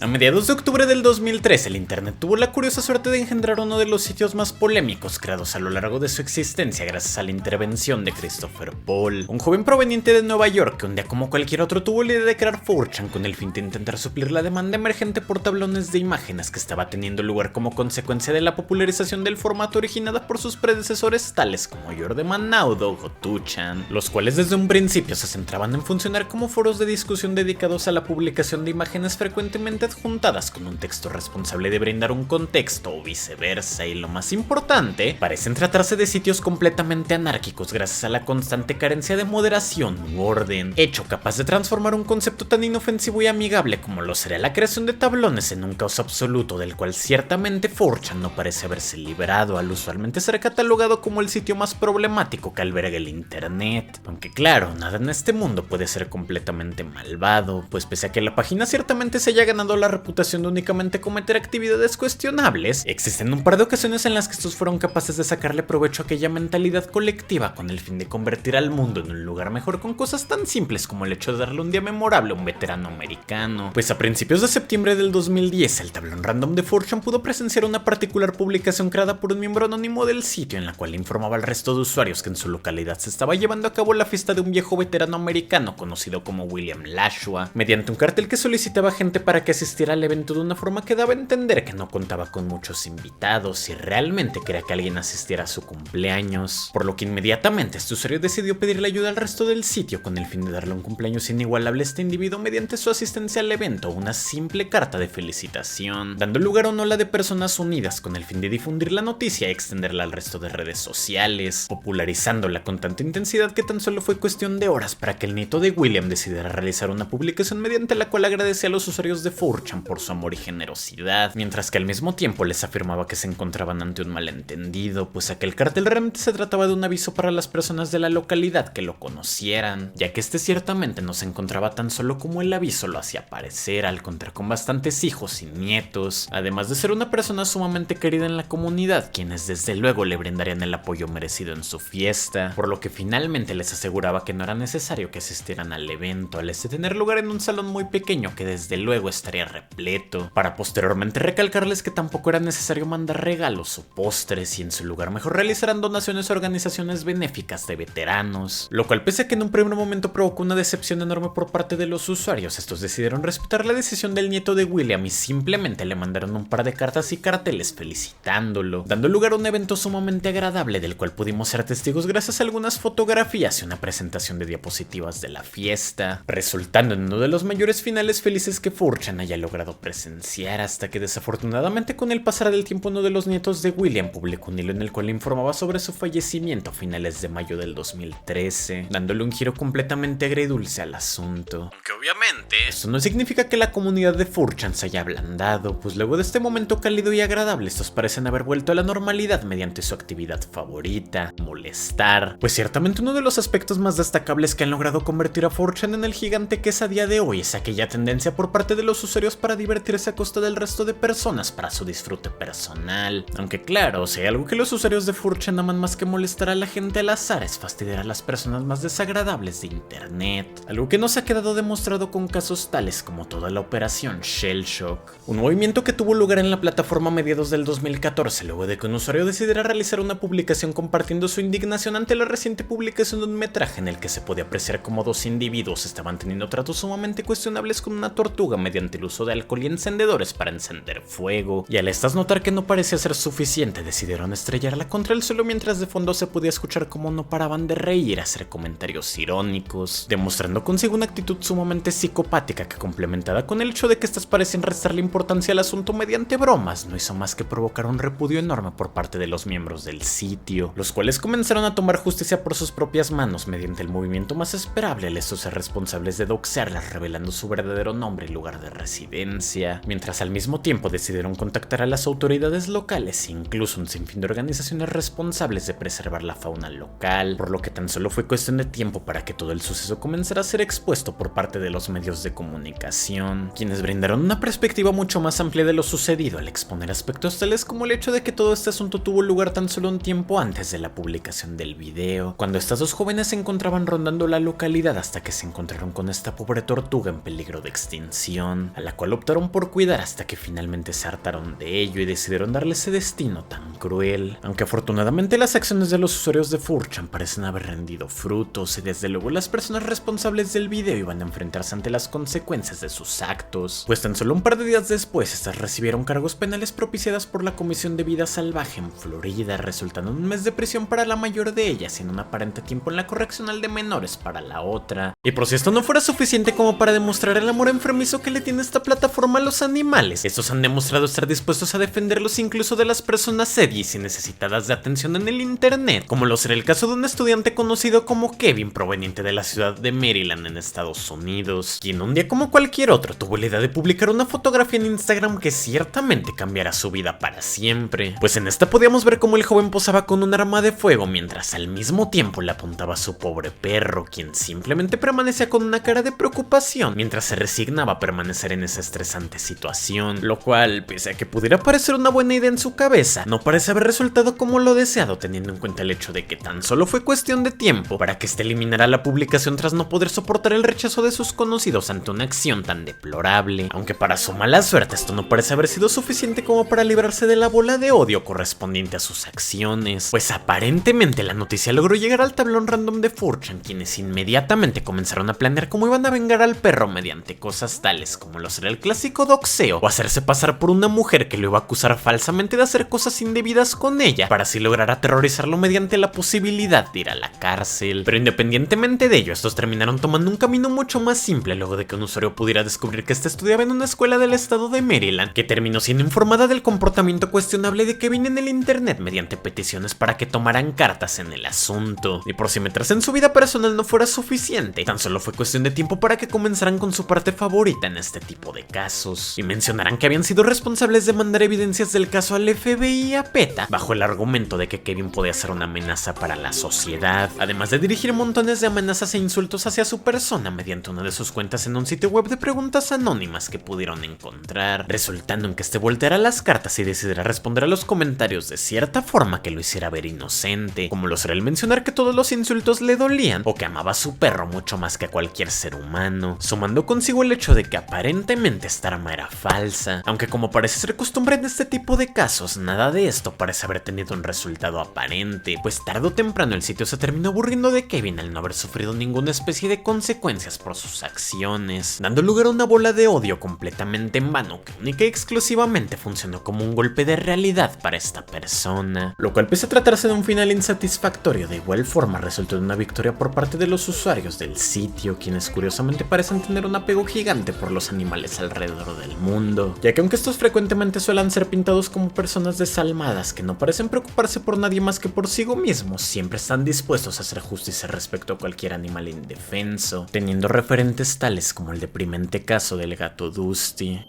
A mediados de octubre del 2003, el internet tuvo la curiosa suerte de engendrar uno de los sitios más polémicos creados a lo largo de su existencia gracias a la intervención de Christopher Paul, un joven proveniente de Nueva York que un día como cualquier otro tuvo la idea de crear 4chan con el fin de intentar suplir la demanda emergente por tablones de imágenes que estaba teniendo lugar como consecuencia de la popularización del formato originada por sus predecesores tales como Your the Man Now o 2chan, los cuales desde un principio se centraban en funcionar como foros de discusión dedicados a la publicación de imágenes frecuentemente adjuntadas con un texto responsable de brindar un contexto o viceversa, y lo más importante, parecen tratarse de sitios completamente anárquicos gracias a la constante carencia de moderación u orden, hecho capaz de transformar un concepto tan inofensivo y amigable como lo sería la creación de tablones en un caos absoluto del cual ciertamente 4chan no parece haberse liberado, al usualmente ser catalogado como el sitio más problemático que alberga el internet. Aunque claro, nada en este mundo puede ser completamente malvado, pues pese a que la página ciertamente se haya ganado la reputación de únicamente cometer actividades cuestionables, existen un par de ocasiones en las que estos fueron capaces de sacarle provecho a aquella mentalidad colectiva con el fin de convertir al mundo en un lugar mejor con cosas tan simples como el hecho de darle un día memorable a un veterano americano. Pues a principios de septiembre del 2010, el tablón random de 4chan pudo presenciar una particular publicación creada por un miembro anónimo del sitio en la cual informaba al resto de usuarios que en su localidad se estaba llevando a cabo la fiesta de un viejo veterano americano conocido como William Lashua, mediante un cartel que solicitaba gente para que asistiera al evento de una forma que daba a entender que no contaba con muchos invitados y realmente quería que alguien asistiera a su cumpleaños, por lo que inmediatamente este usuario decidió pedirle ayuda al resto del sitio con el fin de darle un cumpleaños inigualable a este individuo mediante su asistencia al evento o una simple carta de felicitación, dando lugar a una ola de personas unidas con el fin de difundir la noticia y extenderla al resto de redes sociales, popularizándola con tanta intensidad que tan solo fue cuestión de horas para que el nieto de William decidiera realizar una publicación mediante la cual agradecía a los usuarios de 4chan por su amor y generosidad, mientras que al mismo tiempo les afirmaba que se encontraban ante un malentendido, pues aquel cartel realmente se trataba de un aviso para las personas de la localidad que lo conocieran, ya que este ciertamente no se encontraba tan solo como el aviso lo hacía parecer, al contar con bastantes hijos y nietos, además de ser una persona sumamente querida en la comunidad, quienes desde luego le brindarían el apoyo merecido en su fiesta, por lo que finalmente les aseguraba que no era necesario que asistieran al evento, al tener lugar en un salón muy pequeño que desde luego estaría repleto, para posteriormente recalcarles que tampoco era necesario mandar regalos o postres y en su lugar mejor realizarán donaciones a organizaciones benéficas de veteranos, lo cual pese a que en un primer momento provocó una decepción enorme por parte de los usuarios, estos decidieron respetar la decisión del nieto de William y simplemente le mandaron un par de cartas y carteles felicitándolo, dando lugar a un evento sumamente agradable del cual pudimos ser testigos gracias a algunas fotografías y una presentación de diapositivas de la fiesta, resultando en uno de los mayores finales felices que 4chan haya logrado presenciar, hasta que desafortunadamente con el pasar del tiempo uno de los nietos de William publicó un hilo en el cual informaba sobre su fallecimiento a finales de mayo del 2013, dándole un giro completamente agridulce al asunto. Aunque obviamente esto no significa que la comunidad de 4chan se haya ablandado, pues luego de este momento cálido y agradable estos parecen haber vuelto a la normalidad mediante su actividad favorita, molestar, pues ciertamente uno de los aspectos más destacables que han logrado convertir a 4chan en el gigante que es a día de hoy es aquella tendencia por parte de los usuarios para divertirse a costa del resto de personas para su disfrute personal. Aunque claro, si hay algo que los usuarios de 4chan aman más que molestar a la gente al azar es fastidiar a las personas más desagradables de internet, algo que nos ha quedado demostrado con casos tales como toda la operación Shellshock, un movimiento que tuvo lugar en la plataforma a mediados del 2014 luego de que un usuario decidiera realizar una publicación compartiendo su indignación ante la reciente publicación de un metraje en el que se podía apreciar como dos individuos estaban teniendo tratos sumamente cuestionables con una tortuga mediante el uso de alcohol y encendedores para encender fuego, y al estas notar que no parecía ser suficiente decidieron estrellarla contra el suelo mientras de fondo se podía escuchar cómo no paraban de reír, hacer comentarios irónicos, demostrando consigo una actitud sumamente psicopática que complementada con el hecho de que estas parecían restarle importancia al asunto mediante bromas no hizo más que provocar un repudio enorme por parte de los miembros del sitio, los cuales comenzaron a tomar justicia por sus propias manos mediante el movimiento más esperable al estos ser responsables de doxearlas revelando su verdadero nombre y lugar de residencia, mientras al mismo tiempo decidieron contactar a las autoridades locales e incluso un sinfín de organizaciones responsables de preservar la fauna local, por lo que tan solo fue cuestión de tiempo para que todo el suceso comenzara a ser expuesto por parte de los medios de comunicación, quienes brindaron una perspectiva mucho más amplia de lo sucedido al exponer aspectos tales como el hecho de que todo este asunto tuvo lugar tan solo un tiempo antes de la publicación del video, cuando estas dos jóvenes se encontraban rondando la localidad hasta que se encontraron con esta pobre tortuga en peligro de extinción, a la la cual optaron por cuidar hasta que finalmente se hartaron de ello y decidieron darle ese destino tan cruel. Aunque afortunadamente las acciones de los usuarios de 4chan parecen haber rendido frutos y desde luego las personas responsables del video iban a enfrentarse ante las consecuencias de sus actos, pues tan solo un par de días después estas recibieron cargos penales propiciadas por la Comisión de Vida Salvaje en Florida, resultando en un mes de prisión para la mayor de ellas y en un aparente tiempo en la correccional de menores para la otra. Y por si esto no fuera suficiente como para demostrar el amor enfermizo que le tiene esta plataforma a los animales, estos han demostrado estar dispuestos a defenderlos incluso de las personas edgys y necesitadas de atención en el internet, como lo será el caso de un estudiante conocido como Kevin, proveniente de la ciudad de Maryland en Estados Unidos, quien un día como cualquier otro tuvo la idea de publicar una fotografía en Instagram que ciertamente cambiará su vida para siempre, pues en esta podíamos ver cómo el joven posaba con un arma de fuego mientras al mismo tiempo le apuntaba a su pobre perro, quien simplemente permanecía con una cara de preocupación mientras se resignaba a permanecer en esa estresante situación, lo cual, pese a que pudiera parecer una buena idea en su cabeza, no parece haber resultado como lo deseado, teniendo en cuenta el hecho de que tan solo fue cuestión de tiempo para que este eliminara la publicación tras no poder soportar el rechazo de sus conocidos ante una acción tan deplorable. Aunque para su mala suerte esto no parece haber sido suficiente como para librarse de la bola de odio correspondiente a sus acciones, pues aparentemente la noticia logró llegar al tablón random de 4chan, quienes inmediatamente comenzaron a planear cómo iban a vengar al perro mediante cosas tales como lo será el clásico doxeo o hacerse pasar por una mujer que lo iba a acusar falsamente de hacer cosas indebidas con ella para así lograr aterrorizarlo mediante la posibilidad de ir a la cárcel. Pero independientemente de ello, estos terminaron tomando un camino mucho más simple luego de que un usuario pudiera descubrir que este estudiaba en una escuela del estado de Maryland, que terminó siendo informada del comportamiento cuestionable de Kevin en el internet mediante peticiones para que tomaran cartas en el asunto. Y por si meterse en su vida personal no fuera suficiente, tan solo fue cuestión de tiempo para que comenzaran con su parte favorita en este tipo de casos, y mencionarán que habían sido responsables de mandar evidencias del caso al FBI y a PETA, bajo el argumento de que Kevin podía ser una amenaza para la sociedad, además de dirigir montones de amenazas e insultos hacia su persona mediante una de sus cuentas en un sitio web de preguntas anónimas que pudieron encontrar, resultando en que este volteara las cartas y decidiera responder a los comentarios de cierta forma que lo hiciera ver inocente, como lo será el mencionar que todos los insultos le dolían o que amaba a su perro mucho más que a cualquier ser humano, sumando consigo el hecho de que aparentemente esta arma era falsa, aunque como parece ser costumbre en este tipo de casos, nada de esto parece haber tenido un resultado aparente, pues tarde o temprano el sitio se terminó aburriendo de Kevin al no haber sufrido ninguna especie de consecuencias por sus acciones, dando lugar a una bola de odio completamente en vano que única y exclusivamente funcionó como un golpe de realidad para esta persona, lo cual pese a tratarse de un final insatisfactorio, de igual forma resultó en una victoria por parte de los usuarios del sitio, quienes curiosamente parecen tener un apego gigante por los animales alrededor del mundo, ya que aunque estos frecuentemente suelen ser pintados como personas desalmadas que no parecen preocuparse por nadie más que por sí mismos, siempre están dispuestos a hacer justicia respecto a cualquier animal indefenso, teniendo referentes tales como el deprimente caso del gato Dusty.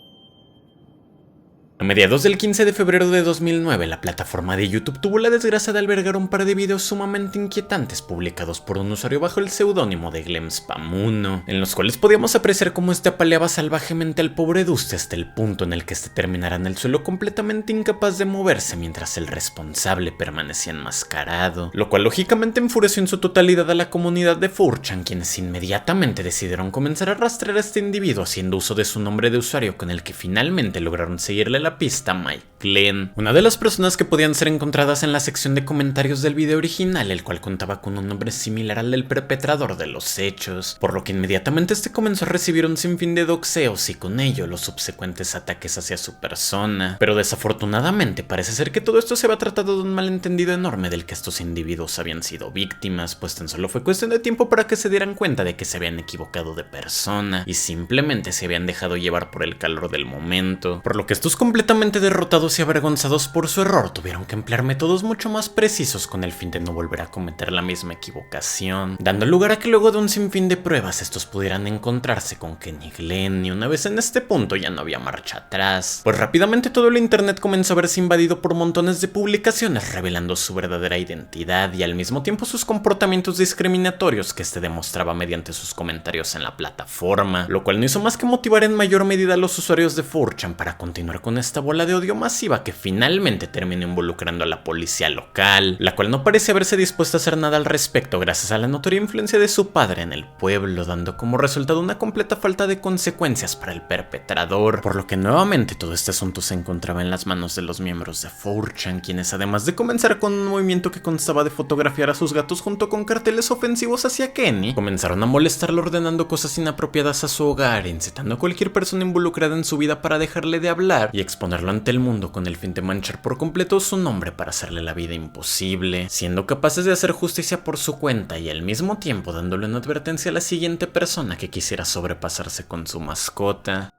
A mediados del 15 de febrero de 2009, la plataforma de YouTube tuvo la desgracia de albergar un par de videos sumamente inquietantes publicados por un usuario bajo el seudónimo de GlemSpam1, en los cuales podíamos apreciar cómo este apaleaba salvajemente al pobre Dusty hasta el punto en el que este terminara en el suelo completamente incapaz de moverse mientras el responsable permanecía enmascarado, lo cual lógicamente enfureció en su totalidad a la comunidad de 4chan, quienes inmediatamente decidieron comenzar a rastrear a este individuo haciendo uso de su nombre de usuario, con el que finalmente lograron seguirle la pista Mike Glenn, una de las personas que podían ser encontradas en la sección de comentarios del video original, el cual contaba con un nombre similar al del perpetrador de los hechos, por lo que inmediatamente este comenzó a recibir un sinfín de doxeos y con ello los subsecuentes ataques hacia su persona, pero desafortunadamente parece ser que todo esto se había tratado de un malentendido enorme del que estos individuos habían sido víctimas, pues tan solo fue cuestión de tiempo para que se dieran cuenta de que se habían equivocado de persona y simplemente se habían dejado llevar por el calor del momento, por lo que estos completamente derrotados y avergonzados por su error tuvieron que emplear métodos mucho más precisos con el fin de no volver a cometer la misma equivocación, dando lugar a que luego de un sinfín de pruebas estos pudieran encontrarse con que ni Glenn ni una vez en este punto ya no había marcha atrás, pues rápidamente todo el internet comenzó a verse invadido por montones de publicaciones revelando su verdadera identidad y al mismo tiempo sus comportamientos discriminatorios que este demostraba mediante sus comentarios en la plataforma, lo cual no hizo más que motivar en mayor medida a los usuarios de 4chan para continuar con esta bola de odio más masiva que finalmente terminó involucrando a la policía local, la cual no parece haberse dispuesta a hacer nada al respecto gracias a la notoria influencia de su padre en el pueblo, dando como resultado una completa falta de consecuencias para el perpetrador, por lo que nuevamente todo este asunto se encontraba en las manos de los miembros de 4chan, quienes además de comenzar con un movimiento que constaba de fotografiar a sus gatos junto con carteles ofensivos hacia Kenny, comenzaron a molestarlo ordenando cosas inapropiadas a su hogar, incitando a cualquier persona involucrada en su vida para dejarle de hablar y exponerlo ante el mundo con el fin de manchar por completo su nombre para hacerle la vida imposible, siendo capaces de hacer justicia por su cuenta y al mismo tiempo dándole una advertencia a la siguiente persona que quisiera sobrepasarse con su mascota.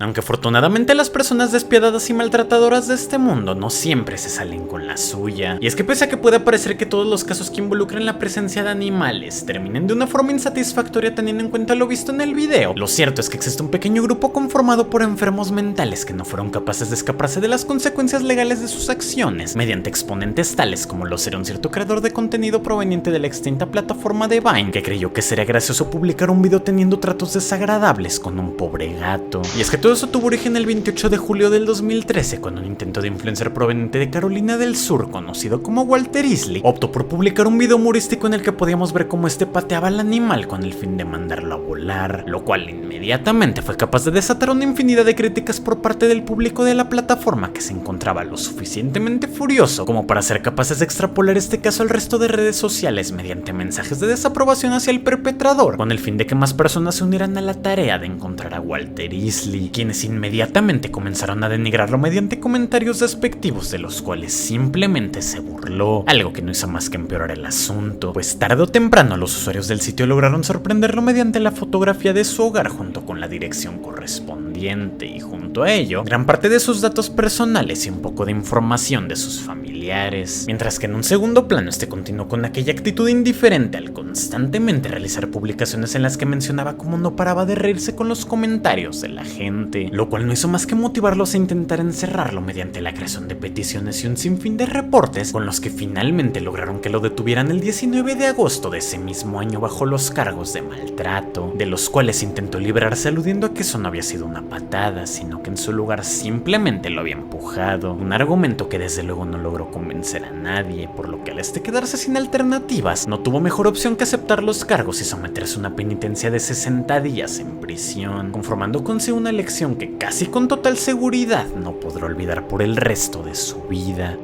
Aunque afortunadamente las personas despiadadas y maltratadoras de este mundo no siempre se salen con la suya. Y es que pese a que puede parecer que todos los casos que involucran la presencia de animales terminen de una forma insatisfactoria teniendo en cuenta lo visto en el video, lo cierto es que existe un pequeño grupo conformado por enfermos mentales que no fueron capaces de escaparse de las consecuencias legales de sus acciones mediante exponentes tales como lo será un cierto creador de contenido proveniente de la extinta plataforma de Vine, que creyó que sería gracioso publicar un video teniendo tratos desagradables con un pobre gato. Y es que todo eso tuvo origen el 28 de julio del 2013, cuando un intento de influencer proveniente de Carolina del Sur, conocido como Walter Isley, optó por publicar un video humorístico en el que podíamos ver cómo este pateaba al animal con el fin de mandarlo a volar, lo cual inmediatamente fue capaz de desatar una infinidad de críticas por parte del público de la plataforma, que se encontraba lo suficientemente furioso como para ser capaces de extrapolar este caso al resto de redes sociales mediante mensajes de desaprobación hacia el perpetrador, con el fin de que más personas se unieran a la tarea de encontrar a Walter Isley, quienes inmediatamente comenzaron a denigrarlo mediante comentarios despectivos de los cuales simplemente se burló, algo que no hizo más que empeorar el asunto, pues tarde o temprano los usuarios del sitio lograron sorprenderlo mediante la fotografía de su hogar junto con la dirección correspondiente y junto a ello gran parte de sus datos personales y un poco de información de sus familiares, mientras que en un segundo plano este continuó con aquella actitud indiferente al constantemente realizar publicaciones en las que mencionaba cómo no paraba de reírse con los comentarios de la gente, lo cual no hizo más que motivarlos a intentar encerrarlo mediante la creación de peticiones y un sinfín de reportes, con los que finalmente lograron que lo detuvieran el 19 de agosto de ese mismo año bajo los cargos de maltrato, de los cuales intentó librarse aludiendo a que eso no había sido una patada, sino que en su lugar simplemente lo había empujado, un argumento que desde luego no logró convencer a nadie, por lo que al quedarse sin alternativas, no tuvo mejor opción que aceptar los cargos y someterse a una penitencia de 60 días en prisión, conformando consigo una lección que casi con total seguridad no podrá olvidar por el resto de su vida.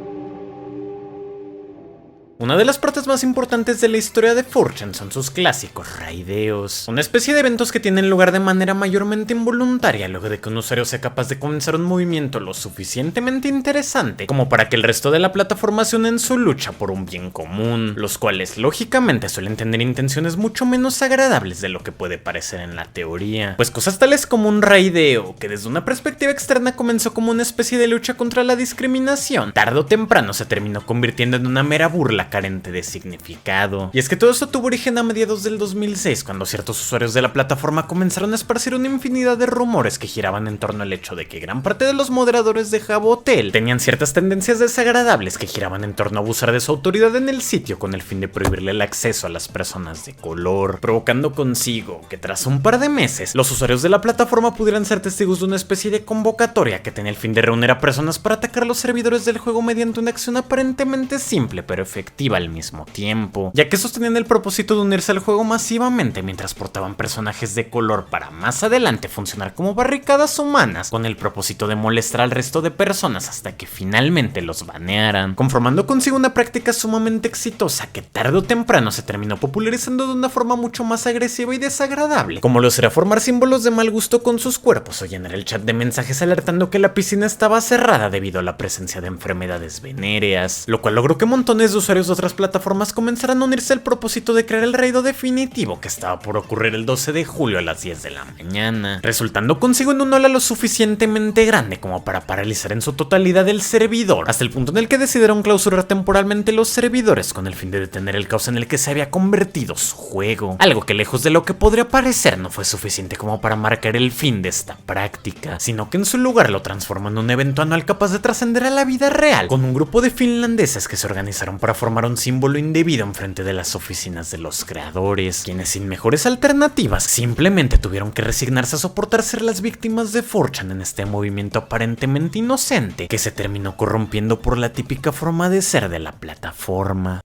Una de las partes más importantes de la historia de 4chan son sus clásicos raideos, una especie de eventos que tienen lugar de manera mayormente involuntaria luego de que un usuario sea capaz de comenzar un movimiento lo suficientemente interesante como para que el resto de la plataforma se una en su lucha por un bien común, los cuales lógicamente suelen tener intenciones mucho menos agradables de lo que puede parecer en la teoría, pues cosas tales como un raideo, que desde una perspectiva externa comenzó como una especie de lucha contra la discriminación, tarde o temprano se terminó convirtiendo en una mera burla carente de significado. Y es que todo esto tuvo origen a mediados del 2006, cuando ciertos usuarios de la plataforma comenzaron a esparcir una infinidad de rumores que giraban en torno al hecho de que gran parte de los moderadores de Jabotel tenían ciertas tendencias desagradables que giraban en torno a abusar de su autoridad en el sitio con el fin de prohibirle el acceso a las personas de color, provocando consigo que tras un par de meses los usuarios de la plataforma pudieran ser testigos de una especie de convocatoria que tenía el fin de reunir a personas para atacar los servidores del juego mediante una acción aparentemente simple pero efectiva al mismo tiempo, ya que estos tenían el propósito de unirse al juego masivamente mientras portaban personajes de color para más adelante funcionar como barricadas humanas con el propósito de molestar al resto de personas hasta que finalmente los banearan, conformando consigo una práctica sumamente exitosa que tarde o temprano se terminó popularizando de una forma mucho más agresiva y desagradable, como lo será formar símbolos de mal gusto con sus cuerpos o llenar el chat de mensajes alertando que la piscina estaba cerrada debido a la presencia de enfermedades venéreas, lo cual logró que montones de usuarios de otras plataformas comenzaran a unirse al propósito de crear el raido definitivo que estaba por ocurrir el 12 de julio a las 10 de la mañana, resultando consigo en una ola lo suficientemente grande como para paralizar en su totalidad el servidor, hasta el punto en el que decidieron clausurar temporalmente los servidores con el fin de detener el caos en el que se había convertido su juego, algo que lejos de lo que podría parecer no fue suficiente como para marcar el fin de esta práctica, sino que en su lugar lo transformó en un evento anual capaz de trascender a la vida real, con un grupo de finlandeses que se organizaron para formar un símbolo indebido enfrente de las oficinas de los creadores, quienes sin mejores alternativas simplemente tuvieron que resignarse a soportar ser las víctimas de 4chan en este movimiento aparentemente inocente que se terminó corrompiendo por la típica forma de ser de la plataforma.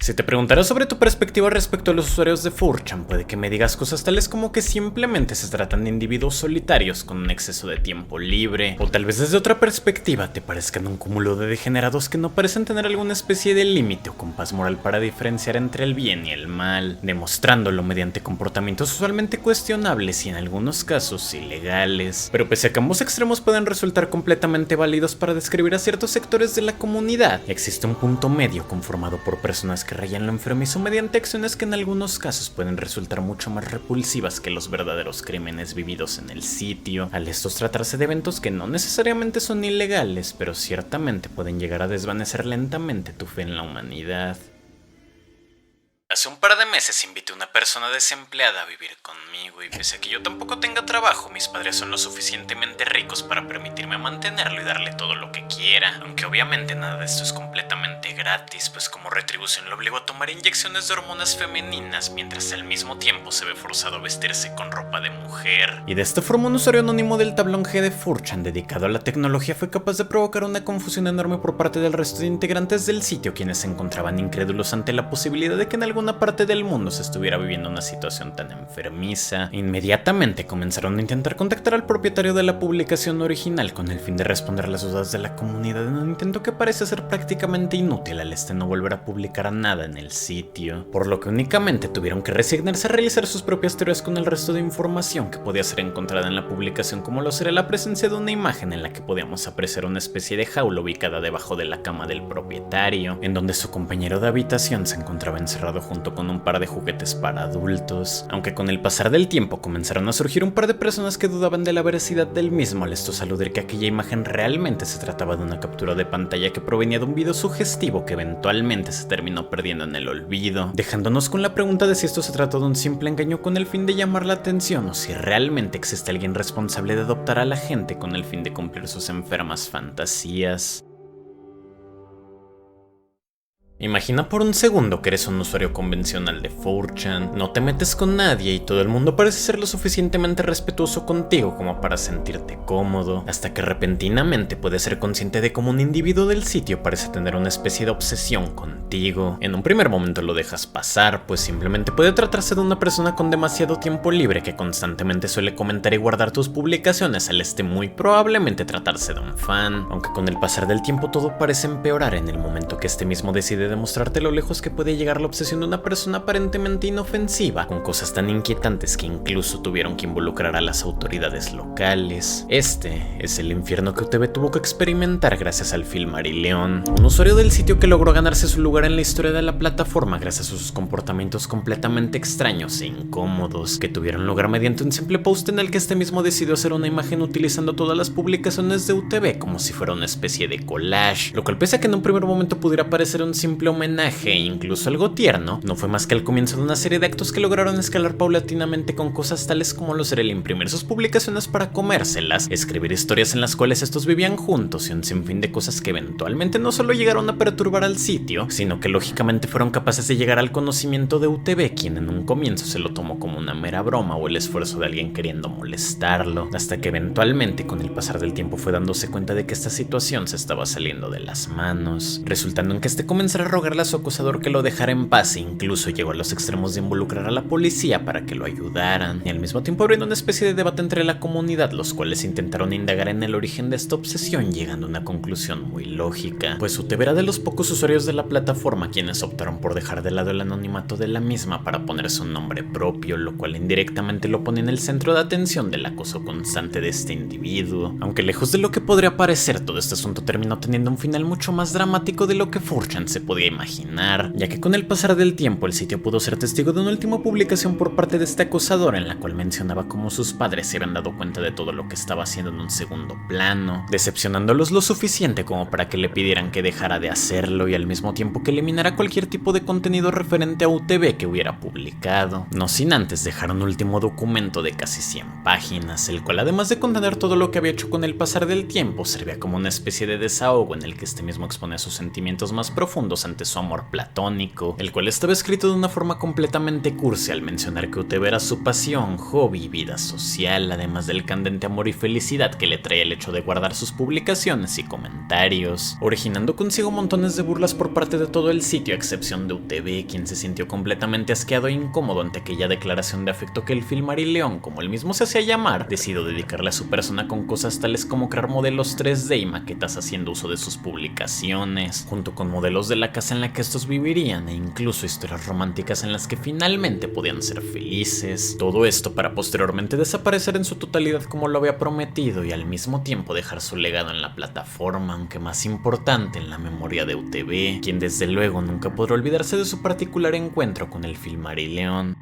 Si te preguntaras sobre tu perspectiva respecto a los usuarios de 4chan, puede que me digas cosas tales como que simplemente se tratan de individuos solitarios con un exceso de tiempo libre, o tal vez desde otra perspectiva te parezcan un cúmulo de degenerados que no parecen tener alguna especie de límite o compás moral para diferenciar entre el bien y el mal, demostrándolo mediante comportamientos usualmente cuestionables y en algunos casos ilegales. Pero pese a que ambos extremos pueden resultar completamente válidos para describir a ciertos sectores de la comunidad, existe un punto medio conformado por personas que rayan lo enfermizo mediante acciones que en algunos casos pueden resultar mucho más repulsivas que los verdaderos crímenes vividos en el sitio, al estos tratarse de eventos que no necesariamente son ilegales, pero ciertamente pueden llegar a desvanecer lentamente tu fe en la humanidad. Hace un par de meses invité a una persona desempleada a vivir conmigo y pese a que yo tampoco tenga trabajo, mis padres son lo suficientemente ricos para permitirme mantenerlo y darle todo lo que quiera, aunque obviamente nada de esto es completamente gratis, pues como retribución lo obligo a tomar inyecciones de hormonas femeninas mientras al mismo tiempo se ve forzado a vestirse con ropa de mujer. Y de esta forma un usuario anónimo del tablón G de 4chan dedicado a la tecnología fue capaz de provocar una confusión enorme por parte del resto de integrantes del sitio, quienes se encontraban incrédulos ante la posibilidad de que en alguna parte del mundo se estuviera viviendo una situación tan enfermiza. Inmediatamente comenzaron a intentar contactar al propietario de la publicación original con el fin de responder las dudas de la comunidad en un intento que parece ser prácticamente inútil al no volver a publicar nada en el sitio, por lo que únicamente tuvieron que resignarse a realizar sus propias teorías con el resto de información que podía ser encontrada en la publicación, como lo sería la presencia de una imagen en la que podíamos apreciar una especie de jaula ubicada debajo de la cama del propietario, en donde su compañero de habitación se encontraba encerrado junto con un par de juguetes para adultos, aunque con el pasar del tiempo comenzaron a surgir un par de personas que dudaban de la veracidad del mismo, al estos aludir que aquella imagen realmente se trataba de una captura de pantalla que provenía de un video sugestivo que eventualmente se terminó perdiendo en el olvido, dejándonos con la pregunta de si esto se trató de un simple engaño con el fin de llamar la atención o si realmente existe alguien responsable de adoptar a la gente con el fin de cumplir sus enfermas fantasías. Imagina por un segundo que eres un usuario convencional de 4chan, no te metes con nadie y todo el mundo parece ser lo suficientemente respetuoso contigo como para sentirte cómodo, hasta que repentinamente puedes ser consciente de cómo un individuo del sitio parece tener una especie de obsesión contigo. En un primer momento lo dejas pasar, pues simplemente puede tratarse de una persona con demasiado tiempo libre que constantemente suele comentar y guardar tus publicaciones, al muy probablemente tratarse de un fan, aunque con el pasar del tiempo todo parece empeorar en el momento que mismo decide demostrarte lo lejos que puede llegar la obsesión de una persona aparentemente inofensiva, con cosas tan inquietantes que incluso tuvieron que involucrar a las autoridades locales. Este es el infierno que UTV tuvo que experimentar gracias al Filmarileón, un usuario del sitio que logró ganarse su lugar en la historia de la plataforma gracias a sus comportamientos completamente extraños e incómodos, que tuvieron lugar mediante un simple post en el que mismo decidió hacer una imagen utilizando todas las publicaciones de UTV como si fuera una especie de collage, lo cual pese a que en un primer momento pudiera parecer un simple homenaje e incluso algo tierno, no fue más que el comienzo de una serie de actos que lograron escalar paulatinamente con cosas tales como lo sería el imprimir sus publicaciones para comérselas, escribir historias en las cuales estos vivían juntos y un sinfín de cosas que eventualmente no solo llegaron a perturbar al sitio, sino que lógicamente fueron capaces de llegar al conocimiento de UTV, quien en un comienzo se lo tomó como una mera broma o el esfuerzo de alguien queriendo molestarlo, hasta que eventualmente con el pasar del tiempo fue dándose cuenta de que esta situación se estaba saliendo de las manos, resultando en que comenzara a rogarle a su acosador que lo dejara en paz e incluso llegó a los extremos de involucrar a la policía para que lo ayudaran, y al mismo tiempo abriendo una especie de debate entre la comunidad, los cuales intentaron indagar en el origen de esta obsesión, llegando a una conclusión muy lógica, pues UTV era de los pocos usuarios de la plataforma quienes optaron por dejar de lado el anonimato de la misma para ponerse un nombre propio, lo cual indirectamente lo pone en el centro de atención del acoso constante de este individuo, aunque lejos de lo que podría parecer, todo este asunto terminó teniendo un final mucho más dramático de lo que 4chan se podía imaginar, ya que con el pasar del tiempo el sitio pudo ser testigo de una última publicación por parte de este acosador en la cual mencionaba cómo sus padres se habían dado cuenta de todo lo que estaba haciendo en un segundo plano, decepcionándolos lo suficiente como para que le pidieran que dejara de hacerlo y al mismo tiempo que eliminara cualquier tipo de contenido referente a UTV que hubiera publicado, no sin antes dejar un último documento de casi 100 páginas, el cual además de contener todo lo que había hecho con el pasar del tiempo, servía como una especie de desahogo en el que mismo exponía sus sentimientos más profundos ciegos ante su amor platónico, el cual estaba escrito de una forma completamente cursi al mencionar que UTV era su pasión, hobby y vida social, además del candente amor y felicidad que le traía el hecho de guardar sus publicaciones y comentarios, originando consigo montones de burlas por parte de todo el sitio a excepción de UTV, quien se sintió completamente asqueado e incómodo ante aquella declaración de afecto que el Filmarileón, como él mismo se hacía llamar, decidió dedicarle a su persona con cosas tales como crear modelos 3D y maquetas haciendo uso de sus publicaciones, junto con modelos de la casa en la que estos vivirían e incluso historias románticas en las que finalmente podían ser felices. Todo esto para posteriormente desaparecer en su totalidad como lo había prometido y al mismo tiempo dejar su legado en la plataforma, aunque más importante en la memoria de UTV, quien desde luego nunca podrá olvidarse de su particular encuentro con el Filmarileón.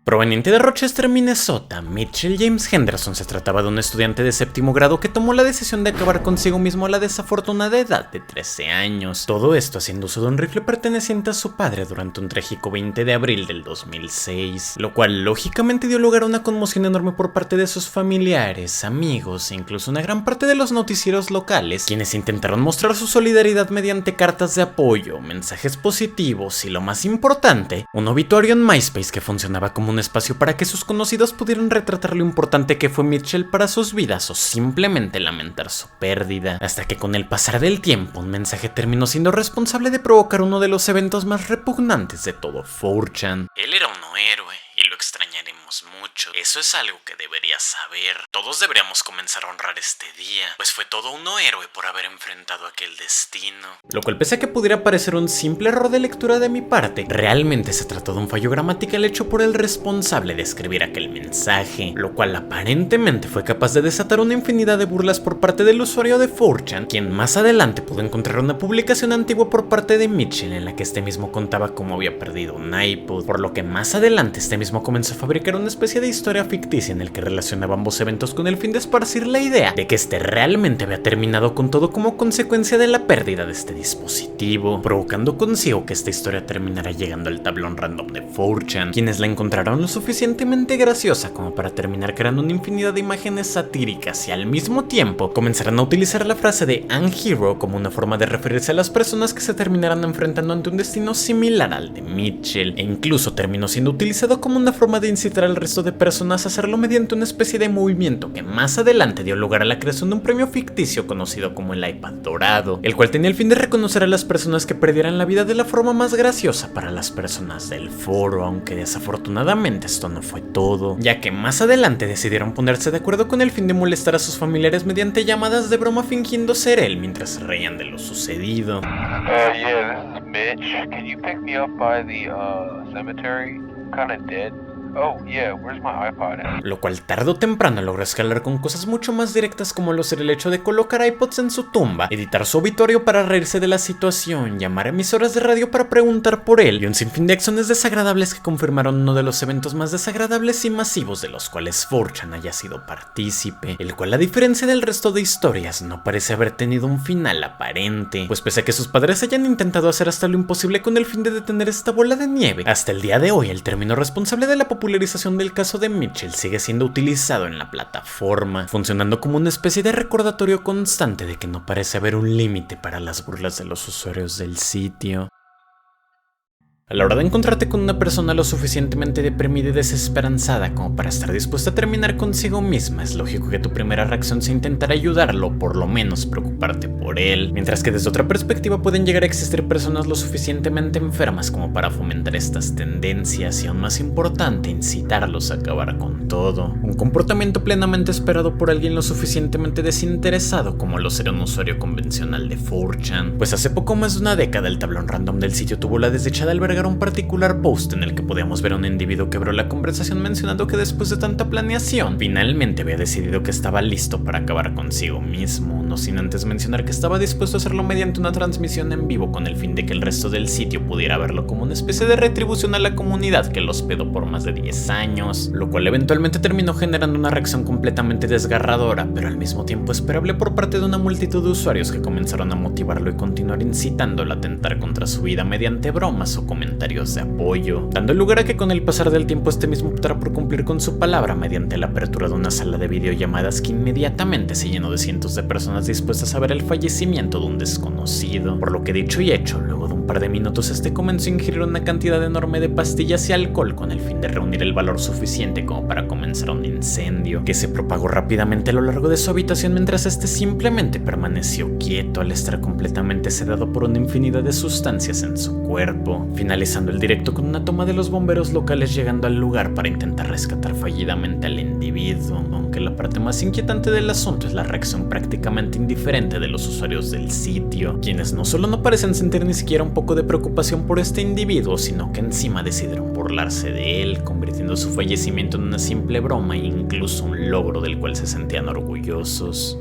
Proveniente de Rochester, Minnesota, Mitchell James Henderson se trataba de un estudiante de séptimo grado que tomó la decisión de acabar consigo mismo a la desafortunada edad de 13 años. Todo esto haciendo uso de un rifle perteneciente a su padre durante un trágico 20 de abril del 2006, lo cual lógicamente dio lugar a una conmoción enorme por parte de sus familiares, amigos e incluso una gran parte de los noticieros locales, quienes intentaron mostrar su solidaridad mediante cartas de apoyo, mensajes positivos y lo más importante, un obituario en MySpace que funcionaba como un espacio para que sus conocidos pudieran retratar lo importante que fue Mitchell para sus vidas o simplemente lamentar su pérdida, hasta que con el pasar del tiempo un mensaje terminó siendo responsable de provocar uno de los eventos más repugnantes de todo 4chan. Él era un héroe y lo extrañaremos mucho. Eso es algo que deberías saber. Todos deberíamos comenzar a honrar este día, pues fue todo un héroe por haber enfrentado aquel destino. Lo cual, pese a que pudiera parecer un simple error de lectura de mi parte, realmente se trató de un fallo gramatical hecho por el responsable de escribir aquel mensaje, lo cual aparentemente fue capaz de desatar una infinidad de burlas por parte del usuario de 4chan, quien más adelante pudo encontrar una publicación antigua por parte de Mitchell en la que este mismo contaba cómo había perdido un iPod, por lo que más adelante este mismo comenzó a fabricar una especie de historia ficticia en el que relacionaba ambos eventos con el fin de esparcir la idea de que este realmente había terminado con todo como consecuencia de la pérdida de este dispositivo, provocando consigo que esta historia terminara llegando al tablón random de 4chan, quienes la encontraron lo suficientemente graciosa como para terminar creando una infinidad de imágenes satíricas y al mismo tiempo comenzaron a utilizar la frase de Unhero como una forma de referirse a las personas que se terminaran enfrentando ante un destino similar al de Mitchell, e incluso terminó siendo utilizado como una forma de incitar al resto de personas a hacerlo mediante una especie de movimiento que más adelante dio lugar a la creación de un premio ficticio conocido como el iPad dorado, el cual tenía el fin de reconocer a las personas que perdieran la vida de la forma más graciosa para las personas del foro, aunque desafortunadamente esto no fue todo, ya que más adelante decidieron ponerse de acuerdo con el fin de molestar a sus familiares mediante llamadas de broma fingiendo ser él mientras se reían de lo sucedido. Yeah, this is Mitch. Can you pick me up by the cemetery? Kinda dead. Oh, yeah, where's my iPod at? Lo cual tarde o temprano logró escalar con cosas mucho más directas como lo ser el hecho de colocar iPods en su tumba, editar su obituario para reírse de la situación, llamar a emisoras de radio para preguntar por él y un sinfín de acciones desagradables que confirmaron uno de los eventos más desagradables y masivos de los cuales 4chan haya sido partícipe, el cual a diferencia del resto de historias no parece haber tenido un final aparente, pues pese a que sus padres hayan intentado hacer hasta lo imposible con el fin de detener esta bola de nieve, hasta el día de hoy el término responsable de la popularización del caso de Mitchell sigue siendo utilizado en la plataforma, funcionando como una especie de recordatorio constante de que no parece haber un límite para las burlas de los usuarios del sitio. A la hora de encontrarte con una persona lo suficientemente deprimida y desesperanzada como para estar dispuesta a terminar consigo misma, es lógico que tu primera reacción sea intentar ayudarlo o por lo menos preocuparte por él, mientras que desde otra perspectiva pueden llegar a existir personas lo suficientemente enfermas como para fomentar estas tendencias y aún más importante, incitarlos a acabar con todo. Un comportamiento plenamente esperado por alguien lo suficientemente desinteresado como lo será un usuario convencional de 4chan, pues hace poco más de una década el tablón random del sitio tuvo la desdichada albergar un particular post en el que podíamos ver a un individuo que abrió la conversación mencionando que después de tanta planeación finalmente había decidido que estaba listo para acabar consigo mismo, no sin antes mencionar que estaba dispuesto a hacerlo mediante una transmisión en vivo con el fin de que el resto del sitio pudiera verlo como una especie de retribución a la comunidad que lo hospedó por más de 10 años, lo cual eventualmente terminó generando una reacción completamente desgarradora, pero al mismo tiempo esperable por parte de una multitud de usuarios que comenzaron a motivarlo y continuar incitándolo a atentar contra su vida mediante bromas o comentarios comentarios de apoyo, dando lugar a que con el pasar del tiempo este mismo optara por cumplir con su palabra mediante la apertura de una sala de videollamadas que inmediatamente se llenó de cientos de personas dispuestas a ver el fallecimiento de un desconocido, por lo que dicho y hecho, luego de un par de minutos este comenzó a ingerir una cantidad enorme de pastillas y alcohol con el fin de reunir el valor suficiente como para comenzar un incendio, que se propagó rápidamente a lo largo de su habitación mientras este simplemente permaneció quieto al estar completamente sedado por una infinidad de sustancias en su cuerpo, finalizando el directo con una toma de los bomberos locales llegando al lugar para intentar rescatar fallidamente al individuo, aunque la parte más inquietante del asunto es la reacción prácticamente indiferente de los usuarios del sitio, quienes no solo no parecen sentir ni siquiera un poco de preocupación por este individuo, sino que encima decidieron burlarse de él, convirtiendo su fallecimiento en una simple broma e incluso un logro del cual se sentían orgullosos.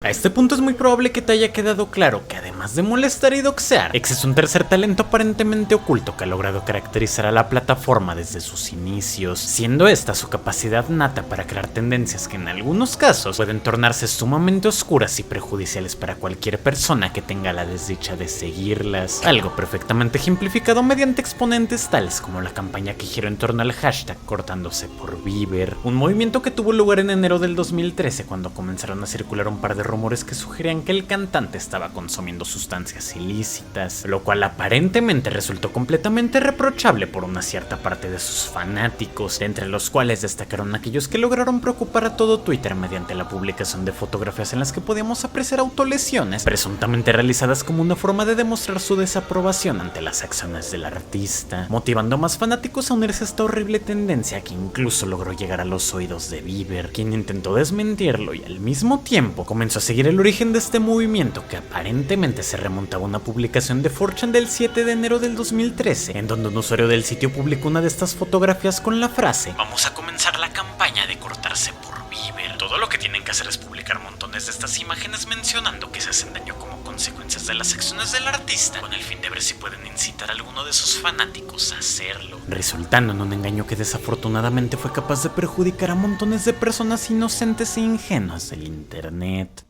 A este punto es muy probable que te haya quedado claro que además de molestar y doxear, existe un tercer talento aparentemente oculto que ha logrado caracterizar a la plataforma desde sus inicios, siendo esta su capacidad nata para crear tendencias que en algunos casos pueden tornarse sumamente oscuras y perjudiciales para cualquier persona que tenga la desdicha de seguirlas, algo perfectamente ejemplificado mediante exponentes tales como la campaña que giró en torno al hashtag cortándose por Bieber, un movimiento que tuvo lugar en enero del 2013 cuando comenzaron a circular un par de rumores que sugerían que el cantante estaba consumiendo sustancias ilícitas, lo cual aparentemente resultó completamente reprochable por una cierta parte de sus fanáticos, entre los cuales destacaron aquellos que lograron preocupar a todo Twitter mediante la publicación de fotografías en las que podíamos apreciar autolesiones presuntamente realizadas como una forma de demostrar su desaprobación ante las acciones del artista, motivando a más fanáticos a unirse a esta horrible tendencia que incluso logró llegar a los oídos de Bieber, quien intentó desmentirlo y al mismo tiempo comenzó a seguir el origen de este movimiento que aparentemente se remontaba a una publicación de 4chan del 7 de enero del 2013, en donde un usuario del sitio publicó una de estas fotografías con la frase: "Vamos a comenzar la campaña de cortarse por Bieber. Todo lo que tienen que hacer es publicar montones de estas imágenes mencionando que se hacen daño como consecuencias de las acciones del artista, con el fin de ver si pueden incitar a alguno de sus fanáticos a hacerlo", resultando en un engaño que desafortunadamente fue capaz de perjudicar a montones de personas inocentes e ingenuas del internet.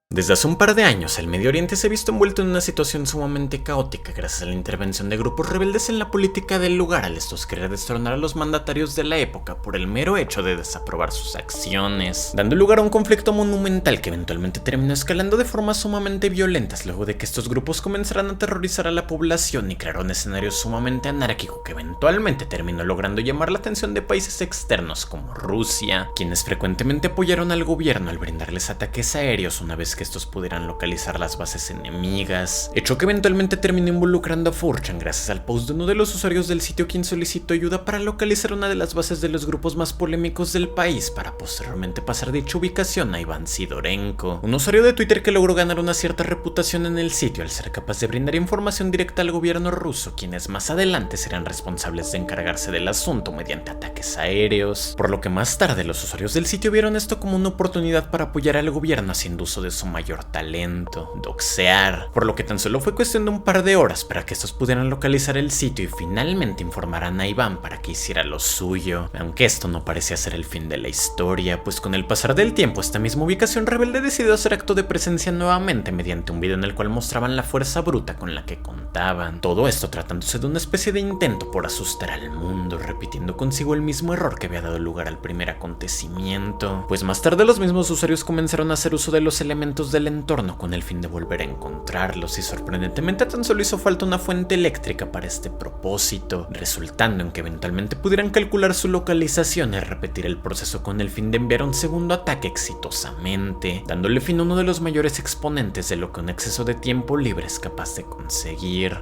Desde hace un par de años, el Medio Oriente se ha visto envuelto en una situación sumamente caótica gracias a la intervención de grupos rebeldes en la política del lugar al estos querer destronar a los mandatarios de la época por el mero hecho de desaprobar sus acciones, dando lugar a un conflicto monumental que eventualmente terminó escalando de formas sumamente violentas luego de que estos grupos comenzaran a aterrorizar a la población y crear un escenario sumamente anárquico que eventualmente terminó logrando llamar la atención de países externos como Rusia, quienes frecuentemente apoyaron al gobierno al brindarles ataques aéreos una vez que estos pudieran localizar las bases enemigas, hecho que eventualmente terminó involucrando a 4chan gracias al post de uno de los usuarios del sitio quien solicitó ayuda para localizar una de las bases de los grupos más polémicos del país para posteriormente pasar dicha ubicación a Iván Sidorenko, un usuario de Twitter que logró ganar una cierta reputación en el sitio al ser capaz de brindar información directa al gobierno ruso, quienes más adelante serán responsables de encargarse del asunto mediante ataques aéreos, por lo que más tarde los usuarios del sitio vieron esto como una oportunidad para apoyar al gobierno haciendo uso de su mayor talento, doxear, por lo que tan solo fue cuestión de un par de horas para que estos pudieran localizar el sitio y finalmente informaran a Iván para que hiciera lo suyo, aunque esto no parecía ser el fin de la historia, pues con el pasar del tiempo esta misma ubicación rebelde decidió hacer acto de presencia nuevamente mediante un video en el cual mostraban la fuerza bruta con la que contaban, todo esto tratándose de una especie de intento por asustar al mundo, repitiendo consigo el mismo error que había dado lugar al primer acontecimiento, pues más tarde los mismos usuarios comenzaron a hacer uso de los elementos del entorno con el fin de volver a encontrarlos y sorprendentemente tan solo hizo falta una fuente eléctrica para este propósito, resultando en que eventualmente pudieran calcular su localización y repetir el proceso con el fin de enviar un segundo ataque exitosamente, dándole fin a uno de los mayores exponentes de lo que un exceso de tiempo libre es capaz de conseguir.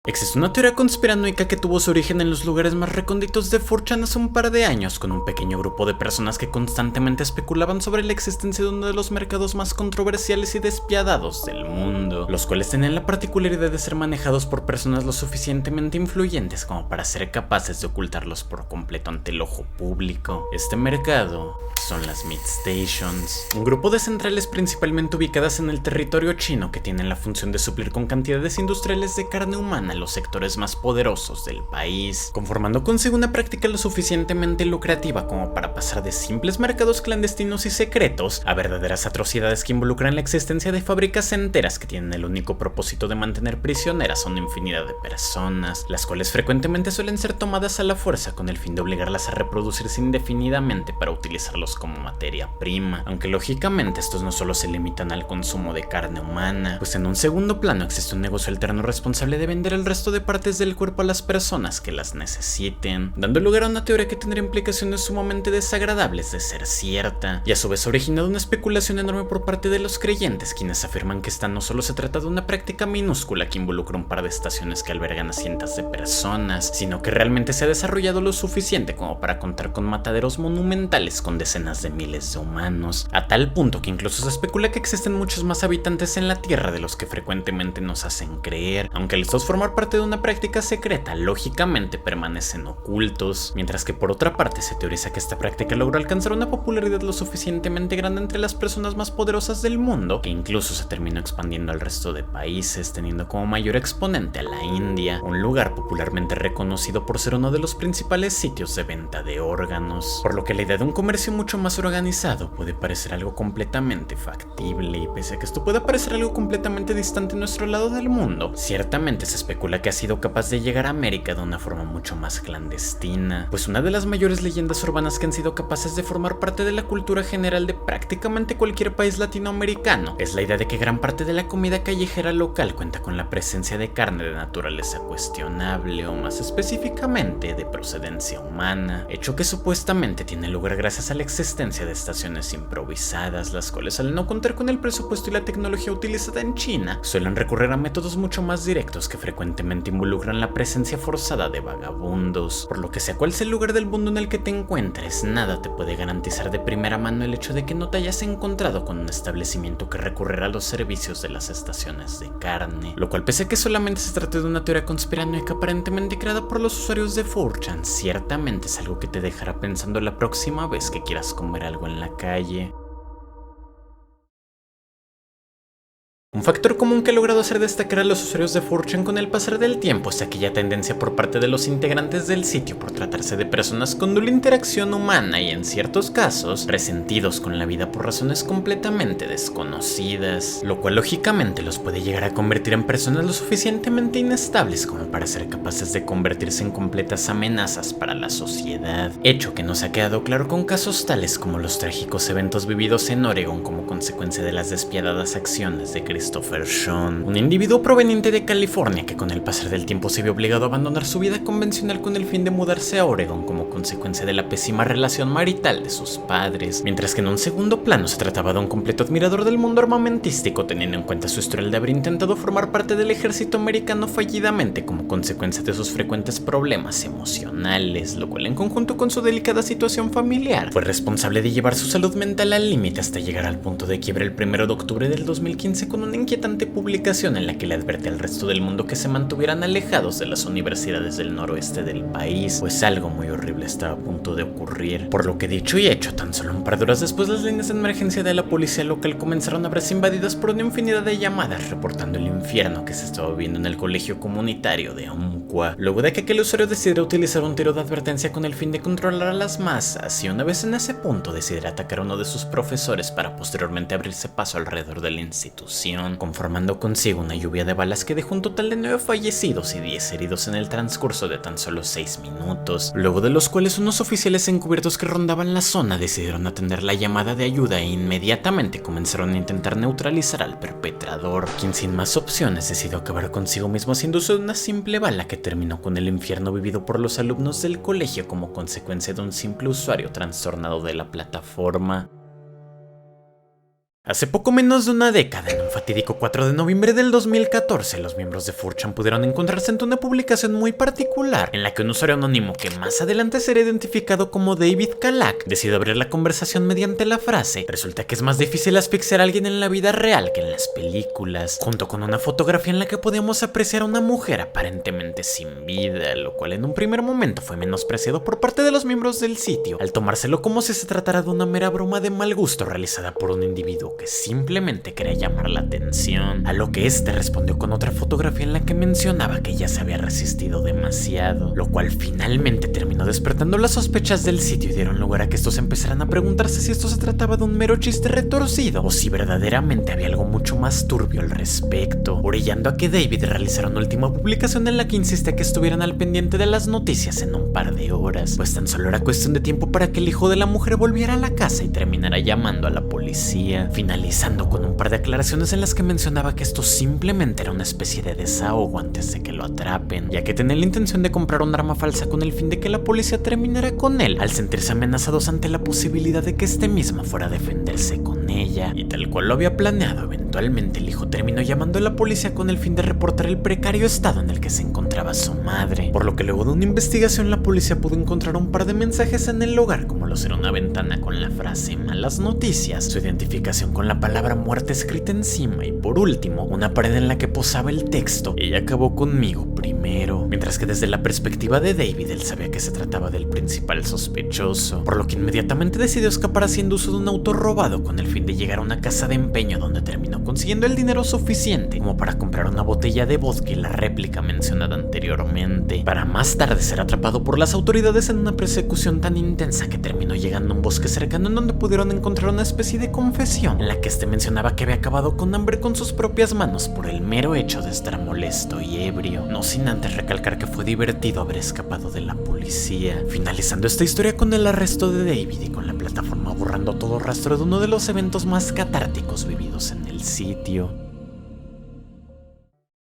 Existe una teoría conspiranoica que tuvo su origen en los lugares más recónditos de 4chan hace un par de años, con un pequeño grupo de personas que constantemente especulaban sobre la existencia de uno de los mercados más controversiales y despiadados del mundo, los cuales tenían la particularidad de ser manejados por personas lo suficientemente influyentes como para ser capaces de ocultarlos por completo ante el ojo público. Este mercado son las Meat Stations, un grupo de centrales principalmente ubicadas en el territorio chino que tienen la función de suplir con cantidades industriales de carne humana a los sectores más poderosos del país, conformando consigo una práctica lo suficientemente lucrativa como para pasar de simples mercados clandestinos y secretos a verdaderas atrocidades que involucran la existencia de fábricas enteras que tienen el único propósito de mantener prisioneras a una infinidad de personas, las cuales frecuentemente suelen ser tomadas a la fuerza con el fin de obligarlas a reproducirse indefinidamente para utilizarlos como materia prima, aunque lógicamente estos no solo se limitan al consumo de carne humana, pues en un segundo plano existe un negocio alterno responsable de vender el resto de partes del cuerpo a las personas que las necesiten, dando lugar a una teoría que tendrá implicaciones sumamente desagradables de ser cierta, y a su vez ha originado una especulación enorme por parte de los creyentes, quienes afirman que esta no solo se trata de una práctica minúscula que involucra un par de estaciones que albergan a cientos de personas, sino que realmente se ha desarrollado lo suficiente como para contar con mataderos monumentales con decenas de miles de humanos, a tal punto que incluso se especula que existen muchos más habitantes en la Tierra de los que frecuentemente nos hacen creer, aunque al estos formar parte de una práctica secreta, lógicamente permanecen ocultos, mientras que por otra parte se teoriza que esta práctica logró alcanzar una popularidad lo suficientemente grande entre las personas más poderosas del mundo, que incluso se terminó expandiendo al resto de países, teniendo como mayor exponente a la India, un lugar popularmente reconocido por ser uno de los principales sitios de venta de órganos, por lo que la idea de un comercio mucho más organizado puede parecer algo completamente factible, y pese a que esto pueda parecer algo completamente distante en nuestro lado del mundo, ciertamente se especula que ha sido capaz de llegar a América de una forma mucho más clandestina, pues una de las mayores leyendas urbanas que han sido capaces de formar parte de la cultura general de prácticamente cualquier país latinoamericano es la idea de que gran parte de la comida callejera local cuenta con la presencia de carne de naturaleza cuestionable, o más específicamente de procedencia humana, hecho que supuestamente tiene lugar gracias a la existencia de estaciones improvisadas, las cuales al no contar con el presupuesto y la tecnología utilizada en China, suelen recurrir a métodos mucho más directos que frecuentemente involucran la presencia forzada de vagabundos, por lo que sea cual sea el lugar del mundo en el que te encuentres, nada te puede garantizar de primera mano el hecho de que no te hayas encontrado con un establecimiento que recurrirá a los servicios de las estaciones de carne, lo cual, pese a que solamente se trate de una teoría conspiranoica aparentemente creada por los usuarios de 4chan, ciertamente es algo que te dejará pensando la próxima vez que quieras comer algo en la calle. Un factor común que ha logrado hacer destacar a los usuarios de 4chan con el pasar del tiempo es aquella tendencia por parte de los integrantes del sitio por tratarse de personas con nula interacción humana y, en ciertos casos, resentidos con la vida por razones completamente desconocidas, lo cual lógicamente los puede llegar a convertir en personas lo suficientemente inestables como para ser capaces de convertirse en completas amenazas para la sociedad, hecho que nos ha quedado claro con casos tales como los trágicos eventos vividos en Oregon como consecuencia de las despiadadas acciones de Christopher Sean, un individuo proveniente de California que con el pasar del tiempo se vio obligado a abandonar su vida convencional con el fin de mudarse a Oregon como consecuencia de la pésima relación marital de sus padres, mientras que en un segundo plano se trataba de un completo admirador del mundo armamentístico, teniendo en cuenta su historial de haber intentado formar parte del ejército americano fallidamente como consecuencia de sus frecuentes problemas emocionales, lo cual en conjunto con su delicada situación familiar fue responsable de llevar su salud mental al límite hasta llegar al punto de quiebra el 1 de octubre del 2015 con una inquietante publicación en la que le advierte al resto del mundo que se mantuvieran alejados de las universidades del noroeste del país, pues algo muy horrible estaba a punto de ocurrir, por lo que dicho y hecho, tan solo un par de horas después las líneas de emergencia de la policía local comenzaron a verse invadidas por una infinidad de llamadas reportando el infierno que se estaba viviendo en el colegio comunitario de Umpqua, luego de que aquel usuario decidiera utilizar un tiro de advertencia con el fin de controlar a las masas, y una vez en ese punto decidiera atacar a uno de sus profesores para posteriormente abrirse paso alrededor de la institución, conformando consigo una lluvia de balas que dejó un total de 9 fallecidos y 10 heridos en el transcurso de tan solo 6 minutos, luego de los cuales unos oficiales encubiertos que rondaban la zona decidieron atender la llamada de ayuda e inmediatamente comenzaron a intentar neutralizar al perpetrador, quien sin más opciones decidió acabar consigo mismo haciendo uso de una simple bala que terminó con el infierno vivido por los alumnos del colegio como consecuencia de un simple usuario trastornado de la plataforma. Hace poco menos de una década, en un fatídico 4 de noviembre del 2014, los miembros de 4chan pudieron encontrarse ante una publicación muy particular en la que un usuario anónimo que más adelante será identificado como David Kalak decidió abrir la conversación mediante la frase: "Resulta que es más difícil asfixiar a alguien en la vida real que en las películas", junto con una fotografía en la que podíamos apreciar a una mujer aparentemente sin vida, lo cual en un primer momento fue menospreciado por parte de los miembros del sitio, al tomárselo como si se tratara de una mera broma de mal gusto realizada por un individuo dijo que simplemente quería llamar la atención, a lo que este respondió con otra fotografía en la que mencionaba que ya se había resistido demasiado, lo cual finalmente terminó despertando las sospechas del sitio y dieron lugar a que estos empezaran a preguntarse si esto se trataba de un mero chiste retorcido o si verdaderamente había algo mucho más turbio al respecto, orillando a que David realizara una última publicación en la que insistía que estuvieran al pendiente de las noticias en un par de horas, pues tan solo era cuestión de tiempo para que el hijo de la mujer volviera a la casa y terminara llamando a la policía, finalizando con un par de aclaraciones en las que mencionaba que esto simplemente era una especie de desahogo antes de que lo atrapen, ya que tenía la intención de comprar un arma falsa con el fin de que la policía terminara con él, al sentirse amenazados ante la posibilidad de que este mismo fuera a defenderse con ella, y tal cual lo había planeado, eventualmente el hijo terminó llamando a la policía con el fin de reportar el precario estado en el que se encontraba su madre, por lo que luego de una investigación la policía pudo encontrar un par de mensajes en el hogar, como lo será una ventana con la frase malas noticias, su identificación con la palabra muerte escrita encima y por último una pared en la que posaba el texto ella acabó conmigo primero, mientras que desde la perspectiva de David él sabía que se trataba del principal sospechoso, por lo que inmediatamente decidió escapar haciendo uso de un auto robado con el fin de llegar a una casa de empeño donde terminó consiguiendo el dinero suficiente como para comprar una botella de vodka y la réplica mencionada anteriormente, para más tarde ser atrapado por las autoridades en una persecución tan intensa que terminó llegando a un bosque cercano en donde pudieron encontrar una especie de confesión en la que este mencionaba que había acabado con hambre con sus propias manos por el mero hecho de estar molesto y ebrio, no sin antes recalcar que fue divertido haber escapado de la policía, finalizando esta historia con el arresto de David y con la plataforma borrando todo rastro de uno de los eventos más catárticos vividos en el sitio.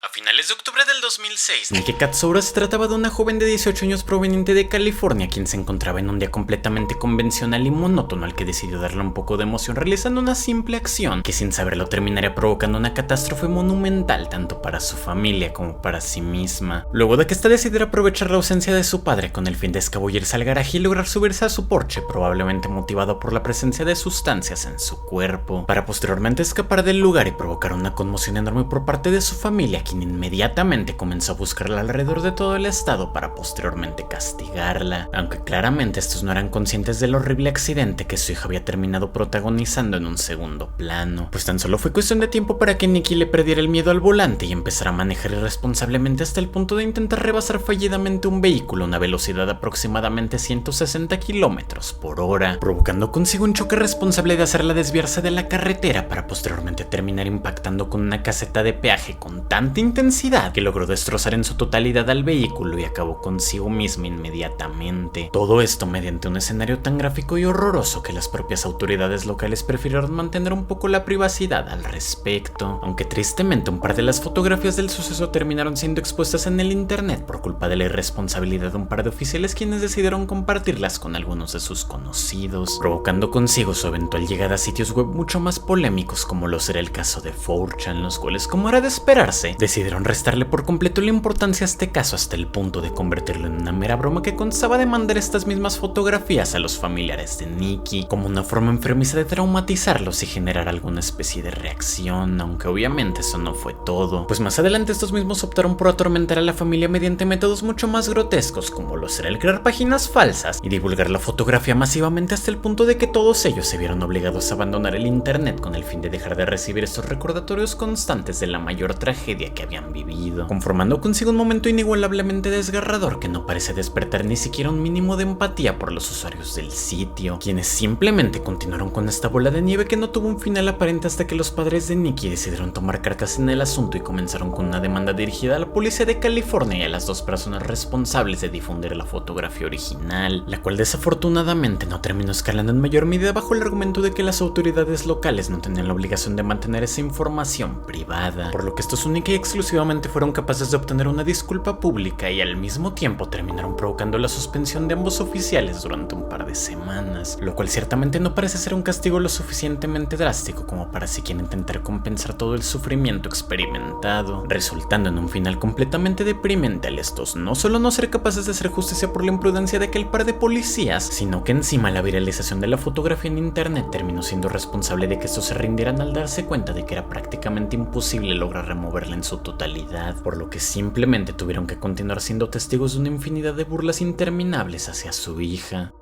A finales de octubre del 2006, Nikki Katsura se trataba de una joven de 18 años proveniente de California, quien se encontraba en un día completamente convencional y monótono al que decidió darle un poco de emoción realizando una simple acción que sin saberlo terminaría provocando una catástrofe monumental tanto para su familia como para sí misma. Luego de que ésta decidiera aprovechar la ausencia de su padre con el fin de escabullirse al garaje y lograr subirse a su Porsche, probablemente motivado por la presencia de sustancias en su cuerpo, para posteriormente escapar del lugar y provocar una conmoción enorme por parte de su familia, quien inmediatamente comenzó a buscarla alrededor de todo el estado para posteriormente castigarla, aunque claramente estos no eran conscientes del horrible accidente que su hija había terminado protagonizando en un segundo plano, pues tan solo fue cuestión de tiempo para que Nikki le perdiera el miedo al volante y empezara a manejar irresponsablemente hasta el punto de intentar rebasar fallidamente un vehículo a una velocidad de aproximadamente 160 kilómetros por hora, provocando consigo un choque responsable de hacerla desviarse de la carretera para posteriormente terminar impactando con una caseta de peaje con tanta intensidad que logró destrozar en su totalidad al vehículo y acabó consigo misma inmediatamente. Todo esto mediante un escenario tan gráfico y horroroso que las propias autoridades locales prefirieron mantener un poco la privacidad al respecto, aunque tristemente un par de las fotografías del suceso terminaron siendo expuestas en el internet por culpa de la irresponsabilidad de un par de oficiales quienes decidieron compartirlas con algunos de sus conocidos, provocando consigo su eventual llegada a sitios web mucho más polémicos como lo será el caso de 4chan, los cuales, como era de esperarse, decidieron restarle por completo la importancia a este caso hasta el punto de convertirlo en una mera broma que constaba de mandar estas mismas fotografías a los familiares de Nikki como una forma enfermiza de traumatizarlos y generar alguna especie de reacción, aunque obviamente eso no fue todo, pues más adelante estos mismos optaron por atormentar a la familia mediante métodos mucho más grotescos como lo será el crear páginas falsas y divulgar la fotografía masivamente hasta el punto de que todos ellos se vieron obligados a abandonar el internet con el fin de dejar de recibir estos recordatorios constantes de la mayor tragedia que habían vivido, conformando consigo un momento inigualablemente desgarrador que no parece despertar ni siquiera un mínimo de empatía por los usuarios del sitio, quienes simplemente continuaron con esta bola de nieve que no tuvo un final aparente hasta que los padres de Nikki decidieron tomar cartas en el asunto y comenzaron con una demanda dirigida a la policía de California y a las dos personas responsables de difundir la fotografía original, la cual desafortunadamente no terminó escalando en mayor medida bajo el argumento de que las autoridades locales no tenían la obligación de mantener esa información privada, por lo que estos única y exclusivamente fueron capaces de obtener una disculpa pública y al mismo tiempo terminaron provocando la suspensión de ambos oficiales durante un par de semanas, lo cual ciertamente no parece ser un castigo lo suficientemente drástico como para siquiera intentar compensar todo el sufrimiento experimentado, resultando en un final completamente deprimente al estos no solo no ser capaces de hacer justicia por la imprudencia de aquel par de policías, sino que encima la viralización de la fotografía en internet terminó siendo responsable de que estos se rindieran al darse cuenta de que era prácticamente imposible lograr removerla en su totalidad, por lo que simplemente tuvieron que continuar siendo testigos de una infinidad de burlas interminables hacia su hija.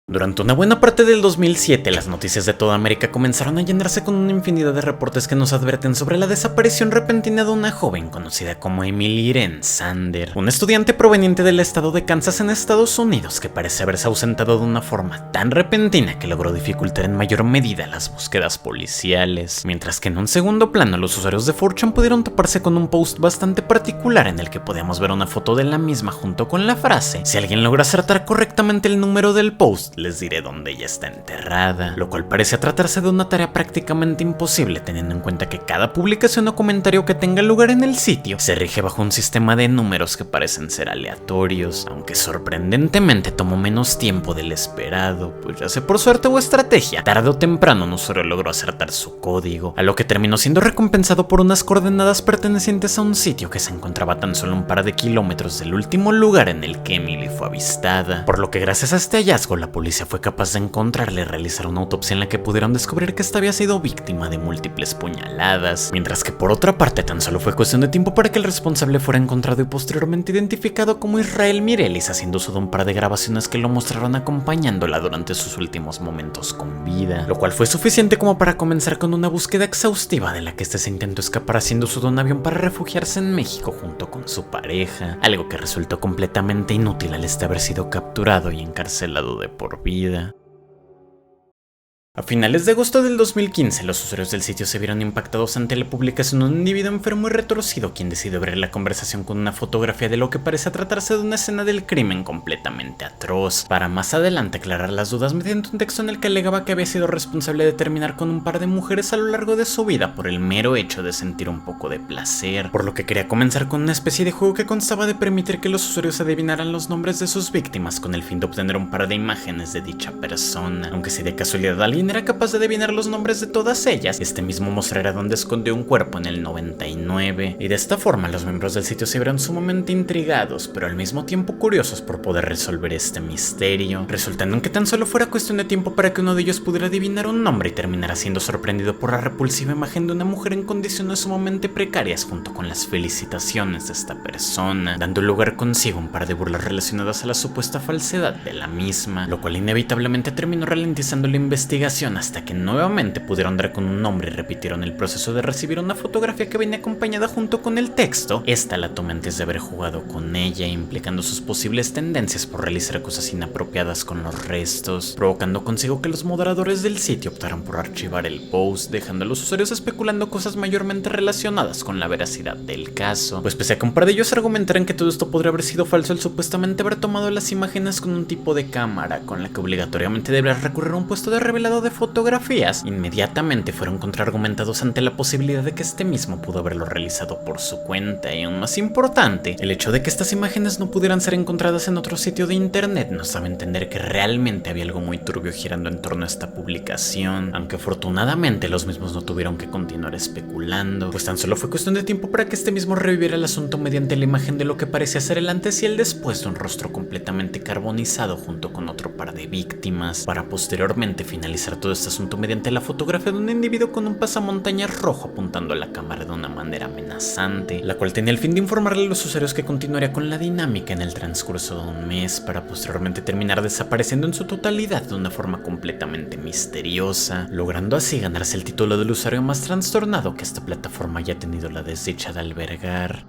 Durante una buena parte del 2007, las noticias de toda América comenzaron a llenarse con una infinidad de reportes que nos advierten sobre la desaparición repentina de una joven conocida como Emily Irene Sander, una estudiante proveniente del estado de Kansas en Estados Unidos que parece haberse ausentado de una forma tan repentina que logró dificultar en mayor medida las búsquedas policiales, mientras que en un segundo plano los usuarios de 4chan pudieron toparse con un post bastante particular en el que podíamos ver una foto de la misma junto con la frase: si alguien logra acertar correctamente el número del post, les diré dónde ella está enterrada, lo cual parece tratarse de una tarea prácticamente imposible teniendo en cuenta que cada publicación o comentario que tenga lugar en el sitio se rige bajo un sistema de números que parecen ser aleatorios, aunque sorprendentemente tomó menos tiempo del esperado, pues ya sea por suerte o estrategia, tarde o temprano un usuario logró acertar su código, a lo que terminó siendo recompensado por unas coordenadas pertenecientes a un sitio que se encontraba tan solo un par de kilómetros del último lugar en el que Emily fue avistada, por lo que gracias a este hallazgo la policía fue capaz de encontrarla y realizar una autopsia en la que pudieron descubrir que esta había sido víctima de múltiples puñaladas, mientras que por otra parte tan solo fue cuestión de tiempo para que el responsable fuera encontrado y posteriormente identificado como Israel Mireles, haciendo uso de un par de grabaciones que lo mostraron acompañándola durante sus últimos momentos con vida, lo cual fue suficiente como para comenzar con una búsqueda exhaustiva de la que este se intentó escapar haciendo uso de un avión para refugiarse en México junto con su pareja, algo que resultó completamente inútil al haber sido capturado y encarcelado de por vida. A finales de agosto del 2015, los usuarios del sitio se vieron impactados ante la publicación de un individuo enfermo y retorcido quien decidió abrir la conversación con una fotografía de lo que parece tratarse de una escena del crimen completamente atroz, para más adelante aclarar las dudas mediante un texto en el que alegaba que había sido responsable de terminar con un par de mujeres a lo largo de su vida por el mero hecho de sentir un poco de placer, por lo que quería comenzar con una especie de juego que constaba de permitir que los usuarios adivinaran los nombres de sus víctimas con el fin de obtener un par de imágenes de dicha persona, aunque si de casualidad alguien era capaz de adivinar los nombres de todas ellas, este mismo mostrará dónde escondió un cuerpo en el 99, y de esta forma los miembros del sitio se vieron sumamente intrigados, pero al mismo tiempo curiosos por poder resolver este misterio, resultando en que tan solo fuera cuestión de tiempo para que uno de ellos pudiera adivinar un nombre y terminara siendo sorprendido por la repulsiva imagen de una mujer en condiciones sumamente precarias junto con las felicitaciones de esta persona, dando lugar consigo un par de burlas relacionadas a la supuesta falsedad de la misma, lo cual inevitablemente terminó ralentizando la investigación hasta que nuevamente pudieron dar con un nombre y repitieron el proceso de recibir una fotografía que venía acompañada junto con el texto. Esta la tomé antes de haber jugado con ella, implicando sus posibles tendencias por realizar cosas inapropiadas con los restos, provocando consigo que los moderadores del sitio optaran por archivar el post, dejando a los usuarios especulando cosas mayormente relacionadas con la veracidad del caso, pues pese a que un par de ellos argumentaran que todo esto podría haber sido falso, el supuestamente haber tomado las imágenes con un tipo de cámara con la que obligatoriamente deberías recurrir a un puesto de revelado de fotografías, inmediatamente fueron contraargumentados ante la posibilidad de que este mismo pudo haberlo realizado por su cuenta, y aún más importante, el hecho de que estas imágenes no pudieran ser encontradas en otro sitio de internet nos daba a entender que realmente había algo muy turbio girando en torno a esta publicación, aunque afortunadamente los mismos no tuvieron que continuar especulando, pues tan solo fue cuestión de tiempo para que este mismo reviviera el asunto mediante la imagen de lo que parecía ser el antes y el después de un rostro completamente carbonizado junto con otro par de víctimas, para posteriormente finalizar todo este asunto mediante la fotografía de un individuo con un pasamontañas rojo apuntando a la cámara de una manera amenazante, la cual tenía el fin de informarle a los usuarios que continuaría con la dinámica en el transcurso de un mes, para posteriormente terminar desapareciendo en su totalidad de una forma completamente misteriosa, logrando así ganarse el título del usuario más trastornado que esta plataforma haya tenido la desdicha de albergar.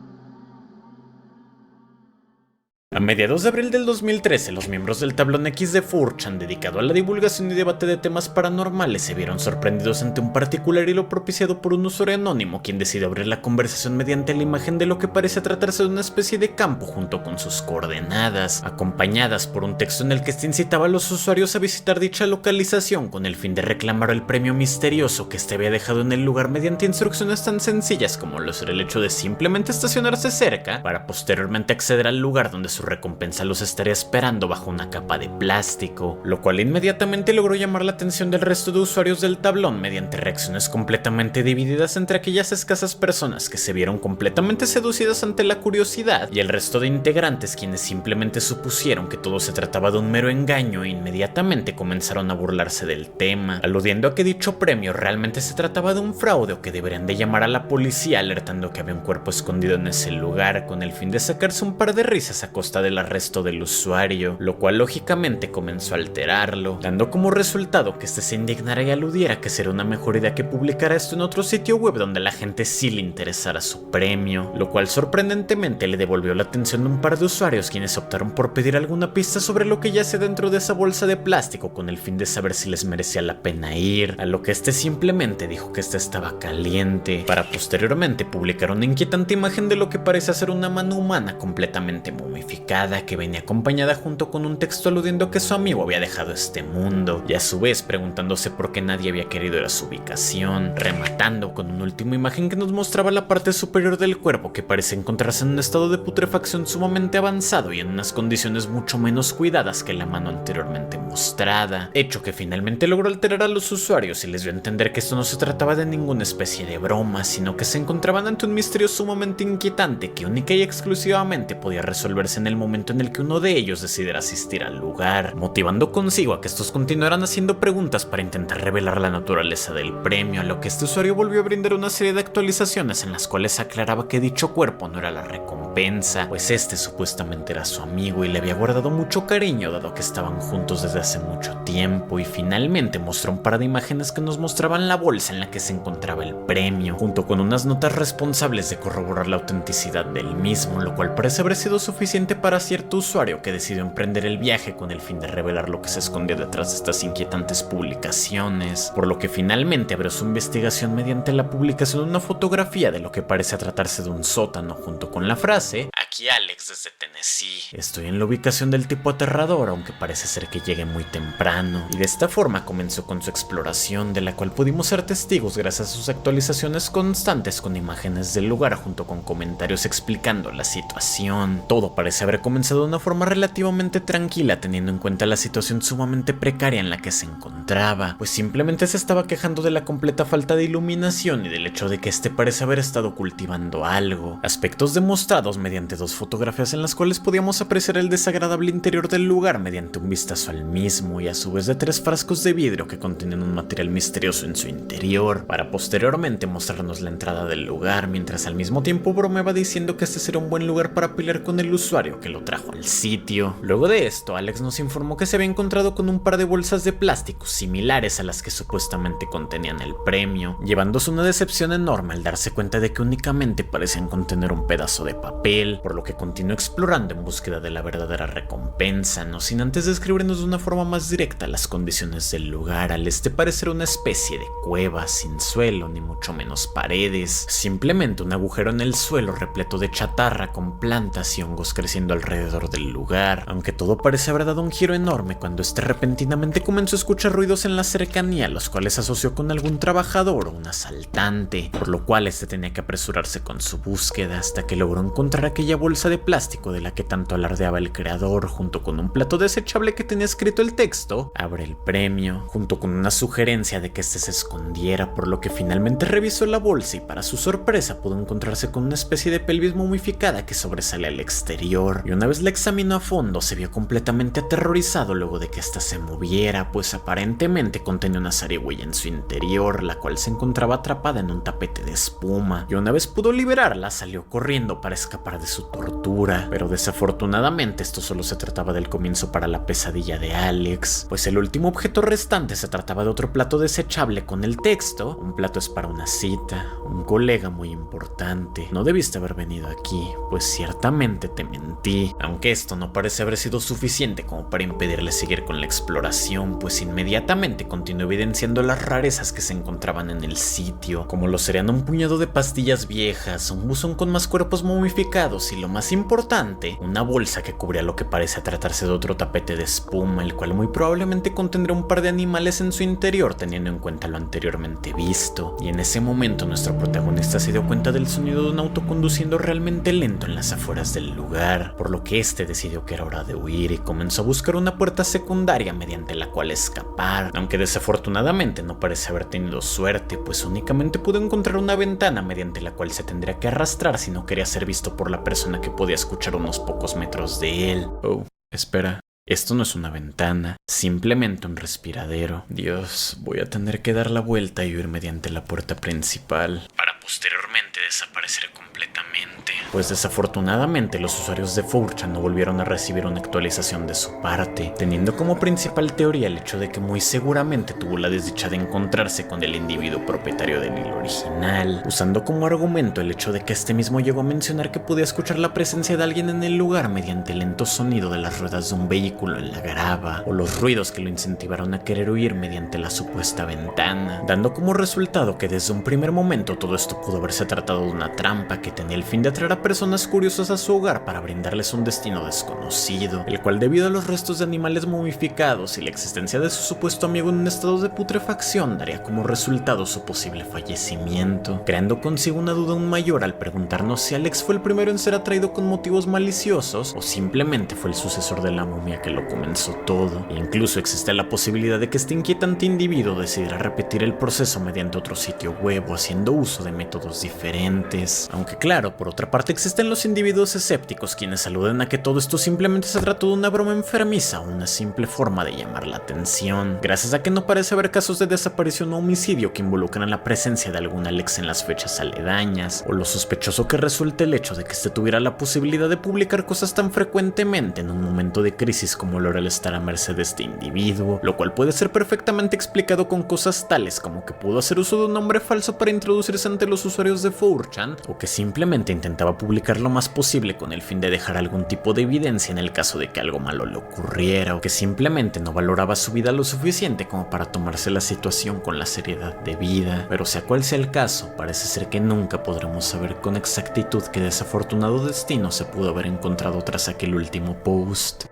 A mediados de abril del 2013, los miembros del tablón X de 4chan, dedicado a la divulgación y debate de temas paranormales, se vieron sorprendidos ante un particular hilo propiciado por un usuario anónimo, quien decidió abrir la conversación mediante la imagen de lo que parece tratarse de una especie de campo junto con sus coordenadas, acompañadas por un texto en el que este incitaba a los usuarios a visitar dicha localización con el fin de reclamar el premio misterioso que este había dejado en el lugar mediante instrucciones tan sencillas como lo ser el hecho de simplemente estacionarse cerca, para posteriormente acceder al lugar donde su recompensa los estaría esperando bajo una capa de plástico, lo cual inmediatamente logró llamar la atención del resto de usuarios del tablón mediante reacciones completamente divididas entre aquellas escasas personas que se vieron completamente seducidas ante la curiosidad y el resto de integrantes quienes simplemente supusieron que todo se trataba de un mero engaño e inmediatamente comenzaron a burlarse del tema, aludiendo a que dicho premio realmente se trataba de un fraude o que deberían de llamar a la policía alertando que había un cuerpo escondido en ese lugar con el fin de sacarse un par de risas a costa costa del arresto del usuario, lo cual lógicamente comenzó a alterarlo, dando como resultado que este se indignara y aludiera que sería una mejor idea que publicara esto en otro sitio web donde la gente sí le interesara su premio, lo cual sorprendentemente le devolvió la atención de un par de usuarios quienes optaron por pedir alguna pista sobre lo que yace dentro de esa bolsa de plástico con el fin de saber si les merecía la pena ir, a lo que este simplemente dijo que esta estaba caliente, para posteriormente publicar una inquietante imagen de lo que parece ser una mano humana completamente momificada que venía acompañada junto con un texto aludiendo a que su amigo había dejado este mundo, y a su vez preguntándose por qué nadie había querido ir a su ubicación, rematando con una última imagen que nos mostraba la parte superior del cuerpo que parece encontrarse en un estado de putrefacción sumamente avanzado y en unas condiciones mucho menos cuidadas que la mano anteriormente mostrada, hecho que finalmente logró alterar a los usuarios y les dio a entender que esto no se trataba de ninguna especie de broma, sino que se encontraban ante un misterio sumamente inquietante que única y exclusivamente podía resolverse en el momento en el que uno de ellos decidiera asistir al lugar, motivando consigo a que estos continuaran haciendo preguntas para intentar revelar la naturaleza del premio, a lo que este usuario volvió a brindar una serie de actualizaciones en las cuales aclaraba que dicho cuerpo no era la recompensa, pues este supuestamente era su amigo y le había guardado mucho cariño dado que estaban juntos desde hace mucho tiempo, y finalmente mostró un par de imágenes que nos mostraban la bolsa en la que se encontraba el premio, junto con unas notas responsables de corroborar la autenticidad del mismo, lo cual parece haber sido suficiente para cierto usuario que decidió emprender el viaje con el fin de revelar lo que se escondía detrás de estas inquietantes publicaciones, por lo que finalmente abrió su investigación mediante la publicación de una fotografía de lo que parece tratarse de un sótano, junto con la frase: "Aquí Alex desde Tennessee. Estoy en la ubicación del tipo aterrador, aunque parece ser que llegue muy temprano", y de esta forma comenzó con su exploración, de la cual pudimos ser testigos gracias a sus actualizaciones constantes con imágenes del lugar junto con comentarios explicando la situación. Todo parece haber comenzado de una forma relativamente tranquila, teniendo en cuenta la situación sumamente precaria en la que se encontraba, pues simplemente se estaba quejando de la completa falta de iluminación y del hecho de que este parece haber estado cultivando algo, aspectos demostrados mediante dos fotografías en las cuales podíamos apreciar el desagradable interior del lugar mediante un vistazo al mismo, y a su vez de 3 frascos de vidrio que contienen un material misterioso en su interior, para posteriormente mostrarnos la entrada del lugar, mientras al mismo tiempo bromeaba diciendo que este sería un buen lugar para pelear con el usuario que lo trajo al sitio. Luego de esto, Alex nos informó que se había encontrado con un par de bolsas de plástico similares a las que supuestamente contenían el premio, llevándose una decepción enorme al darse cuenta de que únicamente parecían contener un pedazo de papel, por lo que continuó explorando en búsqueda de la verdadera recompensa, no sin antes describirnos de una forma más directa las condiciones del lugar, al parecer una especie de cueva sin suelo ni mucho menos paredes, simplemente un agujero en el suelo repleto de chatarra con plantas y hongos creciendo alrededor del lugar, aunque todo parece haber dado un giro enorme cuando repentinamente comenzó a escuchar ruidos en la cercanía, los cuales asoció con algún trabajador o un asaltante, por lo cual tenía que apresurarse con su búsqueda hasta que logró encontrar aquella bolsa de plástico de la que tanto alardeaba el creador, junto con un plato desechable que tenía escrito el texto: "Abre el premio", junto con una sugerencia de que se escondiera, por lo que finalmente revisó la bolsa y para su sorpresa pudo encontrarse con una especie de pelvis momificada que sobresale al exterior, y una vez la examinó a fondo se vio completamente aterrorizado luego de que ésta se moviera, pues aparentemente contenía una zarigüeya en su interior, la cual se encontraba atrapada en un tapete de espuma, y una vez pudo liberarla salió corriendo para escapar de su tortura, pero desafortunadamente esto solo se trataba del comienzo para la pesadilla de Alex, pues el último objeto restante se trataba de otro plato desechable con el texto: "Un plato es para una cita, un colega muy importante, no debiste haber venido aquí, pues ciertamente te mentí", aunque esto no parece haber sido suficiente como para impedirle seguir con la exploración, pues inmediatamente continuó evidenciando las rarezas que se encontraban en el sitio, como lo serían un puñado de pastillas viejas, un buzón con más cuerpos momificados y, lo más importante, una bolsa que cubría lo que parece tratarse de otro tapete de espuma, el cual muy probablemente contendría un par de animales en su interior, teniendo en cuenta lo anteriormente visto. Y en ese momento nuestro protagonista se dio cuenta del sonido de un auto conduciendo realmente lento en las afueras del lugar, por lo que decidió que era hora de huir y comenzó a buscar una puerta secundaria mediante la cual escapar, aunque desafortunadamente no parece haber tenido suerte, pues únicamente pudo encontrar una ventana mediante la cual se tendría que arrastrar si no quería ser visto por la persona que podía escuchar unos pocos metros de él. Oh, espera. Esto no es una ventana, simplemente un respiradero. Dios, voy a tener que dar la vuelta y huir mediante la puerta principal, para posteriormente desaparecer completamente. pues desafortunadamente los usuarios de 4chan no volvieron a recibir una actualización de su parte, teniendo como principal teoría el hecho de que muy seguramente tuvo la desdicha de encontrarse con el individuo propietario del hilo original, usando como argumento el hecho de que este mismo llegó a mencionar que podía escuchar la presencia de alguien en el lugar mediante el lento sonido de las ruedas de un vehículo en la grava, o los ruidos que lo incentivaron a querer huir mediante la supuesta ventana, dando como resultado que desde un primer momento todo esto pudo haberse tratado de una trampa que tenía el fin de atraer a personas curiosas a su hogar para brindarles un destino desconocido, el cual debido a los restos de animales momificados y la existencia de su supuesto amigo en un estado de putrefacción daría como resultado su posible fallecimiento, creando consigo una duda aún mayor al preguntarnos si Alex fue el primero en ser atraído con motivos maliciosos o simplemente fue el sucesor de la momia que lo comenzó todo. E incluso existe la posibilidad de que este inquietante individuo decidiera repetir el proceso mediante otro sitio web o haciendo uso de métodos diferentes, aunque claro, por otra parte existen los individuos escépticos quienes aluden a que todo esto simplemente se trató de una broma enfermiza o una simple forma de llamar la atención, gracias a que no parece haber casos de desaparición o homicidio que involucran la presencia de algún Alex en las fechas aledañas, o lo sospechoso que resulte el hecho de que este tuviera la posibilidad de publicar cosas tan frecuentemente en un momento de crisis como lo era el estar a merced de este individuo, lo cual puede ser perfectamente explicado con cosas tales como que pudo hacer uso de un nombre falso para introducirse ante los usuarios de 4chan, o que simplemente intentaba publicar lo más posible con el fin de dejar algún tipo de evidencia en el caso de que algo malo le ocurriera, o que simplemente no valoraba su vida lo suficiente como para tomarse la situación con la seriedad debida. Pero sea cual sea el caso, parece ser que nunca podremos saber con exactitud qué desafortunado destino se pudo haber encontrado tras aquel último post.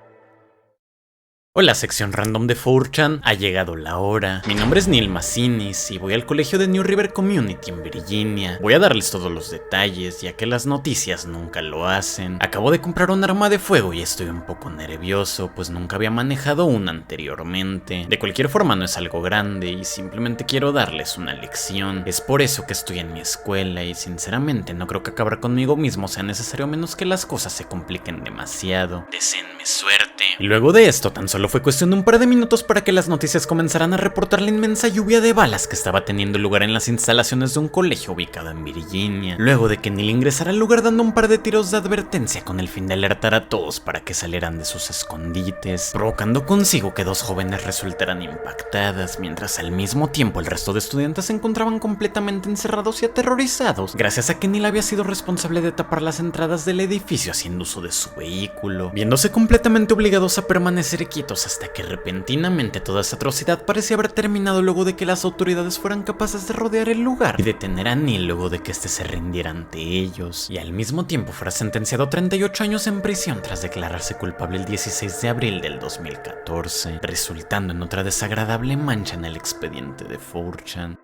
Hola sección random de 4chan, ha llegado la hora. Mi nombre es Neil Massinis y voy al colegio de New River Community en Virginia. Voy a darles todos los detalles ya que las noticias nunca lo hacen. Acabo de comprar un arma de fuego y estoy un poco nervioso pues nunca había manejado una anteriormente. De cualquier forma no es algo grande y simplemente quiero darles una lección. Es por eso que estoy en mi escuela y sinceramente no creo que acabar conmigo mismo sea necesario a menos que las cosas se compliquen demasiado. Deseenme suerte. Y luego de esto tan solo fue cuestión de un par de minutos para que las noticias comenzaran a reportar la inmensa lluvia de balas que estaba teniendo lugar en las instalaciones de un colegio ubicado en Virginia, luego de que Neil ingresara al lugar dando un par de tiros de advertencia con el fin de alertar a todos para que salieran de sus escondites, provocando consigo que dos jóvenes resultaran impactadas, mientras al mismo tiempo el resto de estudiantes se encontraban completamente encerrados y aterrorizados, gracias a que Neil había sido responsable de tapar las entradas del edificio haciendo uso de su vehículo, viéndose completamente obligados a permanecer quietos hasta que repentinamente toda esa atrocidad parecía haber terminado luego de que las autoridades fueran capaces de rodear el lugar y detener a Neil luego de que este se rindiera ante ellos, y al mismo tiempo fuera sentenciado a 38 años en prisión tras declararse culpable el 16 de abril del 2014, resultando en otra desagradable mancha en el expediente de 4chan.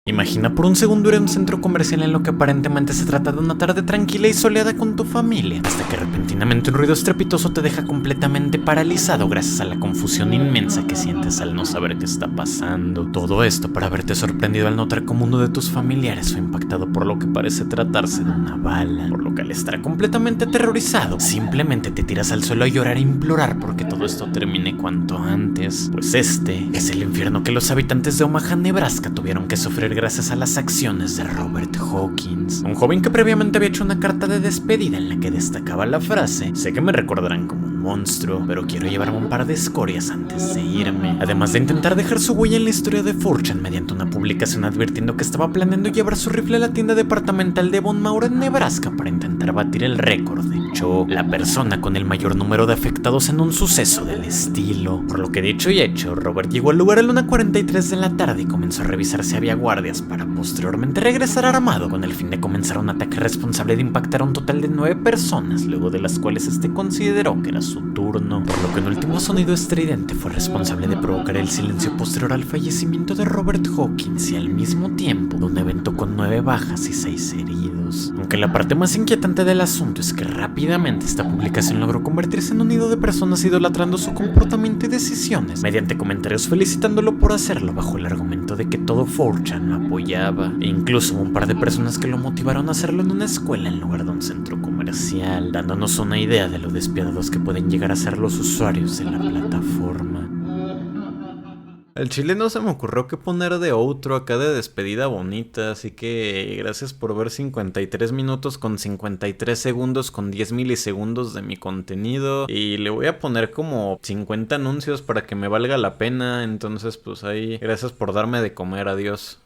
Imagina por un segundo ir a un centro comercial en lo que aparentemente se trata de una tarde tranquila y soleada con tu familia, hasta que repentinamente un ruido estrepitoso te deja completamente paralizado gracias a la confusión inmensa que sientes al no saber qué está pasando. Todo esto para verte sorprendido al notar cómo uno de tus familiares fue impactado por lo que parece tratarse de una bala, por lo que al estar completamente aterrorizado, simplemente te tiras al suelo a llorar e implorar porque todo esto termine cuanto antes, pues este es el infierno que los habitantes de Omaha, Nebraska tuvieron que sufrir gracias a las acciones de Robert Hawkins, un joven que previamente había hecho una carta de despedida en la que destacaba la frase: sé que me recordarán como un monstruo, pero quiero llevarme un par de escorias antes de irme, además de intentar dejar su huella en la historia de 4chan mediante una publicación advirtiendo que estaba planeando llevar su rifle a la tienda departamental de Von Maur en Nebraska para intentar batir el récord de Cho, la persona con el mayor número de afectados en un suceso del estilo, por lo que dicho y hecho, Robert llegó al lugar a la 1:43 de la tarde y comenzó a revisar si había guardias para posteriormente regresar armado con el fin de comenzar un ataque responsable de impactar a un total de 9 personas, luego de las cuales este consideró que era su turno, por lo que un último sonido estridente fue responsable de provocar el silencio posterior al fallecimiento de Robert Hawkins y al mismo tiempo de un evento con 9 bajas y 6 heridos. Aunque la parte más inquietante del asunto es que rápidamente esta publicación logró convertirse en un nido de personas idolatrando su comportamiento y decisiones mediante comentarios felicitándolo por hacerlo bajo el argumento de que todo 4chan lo apoyaba, e incluso hubo un par de personas que lo motivaron a hacerlo en una escuela en lugar de un centro comercial, dándonos una idea de lo despiadados que pueden llegar a ser los usuarios de la plataforma. Al chile no se me ocurrió qué poner de outro acá de despedida bonita, así que gracias por ver 53 minutos con 53 segundos con 10 milisegundos de mi contenido. Y le voy a poner como 50 anuncios para que me valga la pena, entonces pues ahí, gracias por darme de comer, adiós.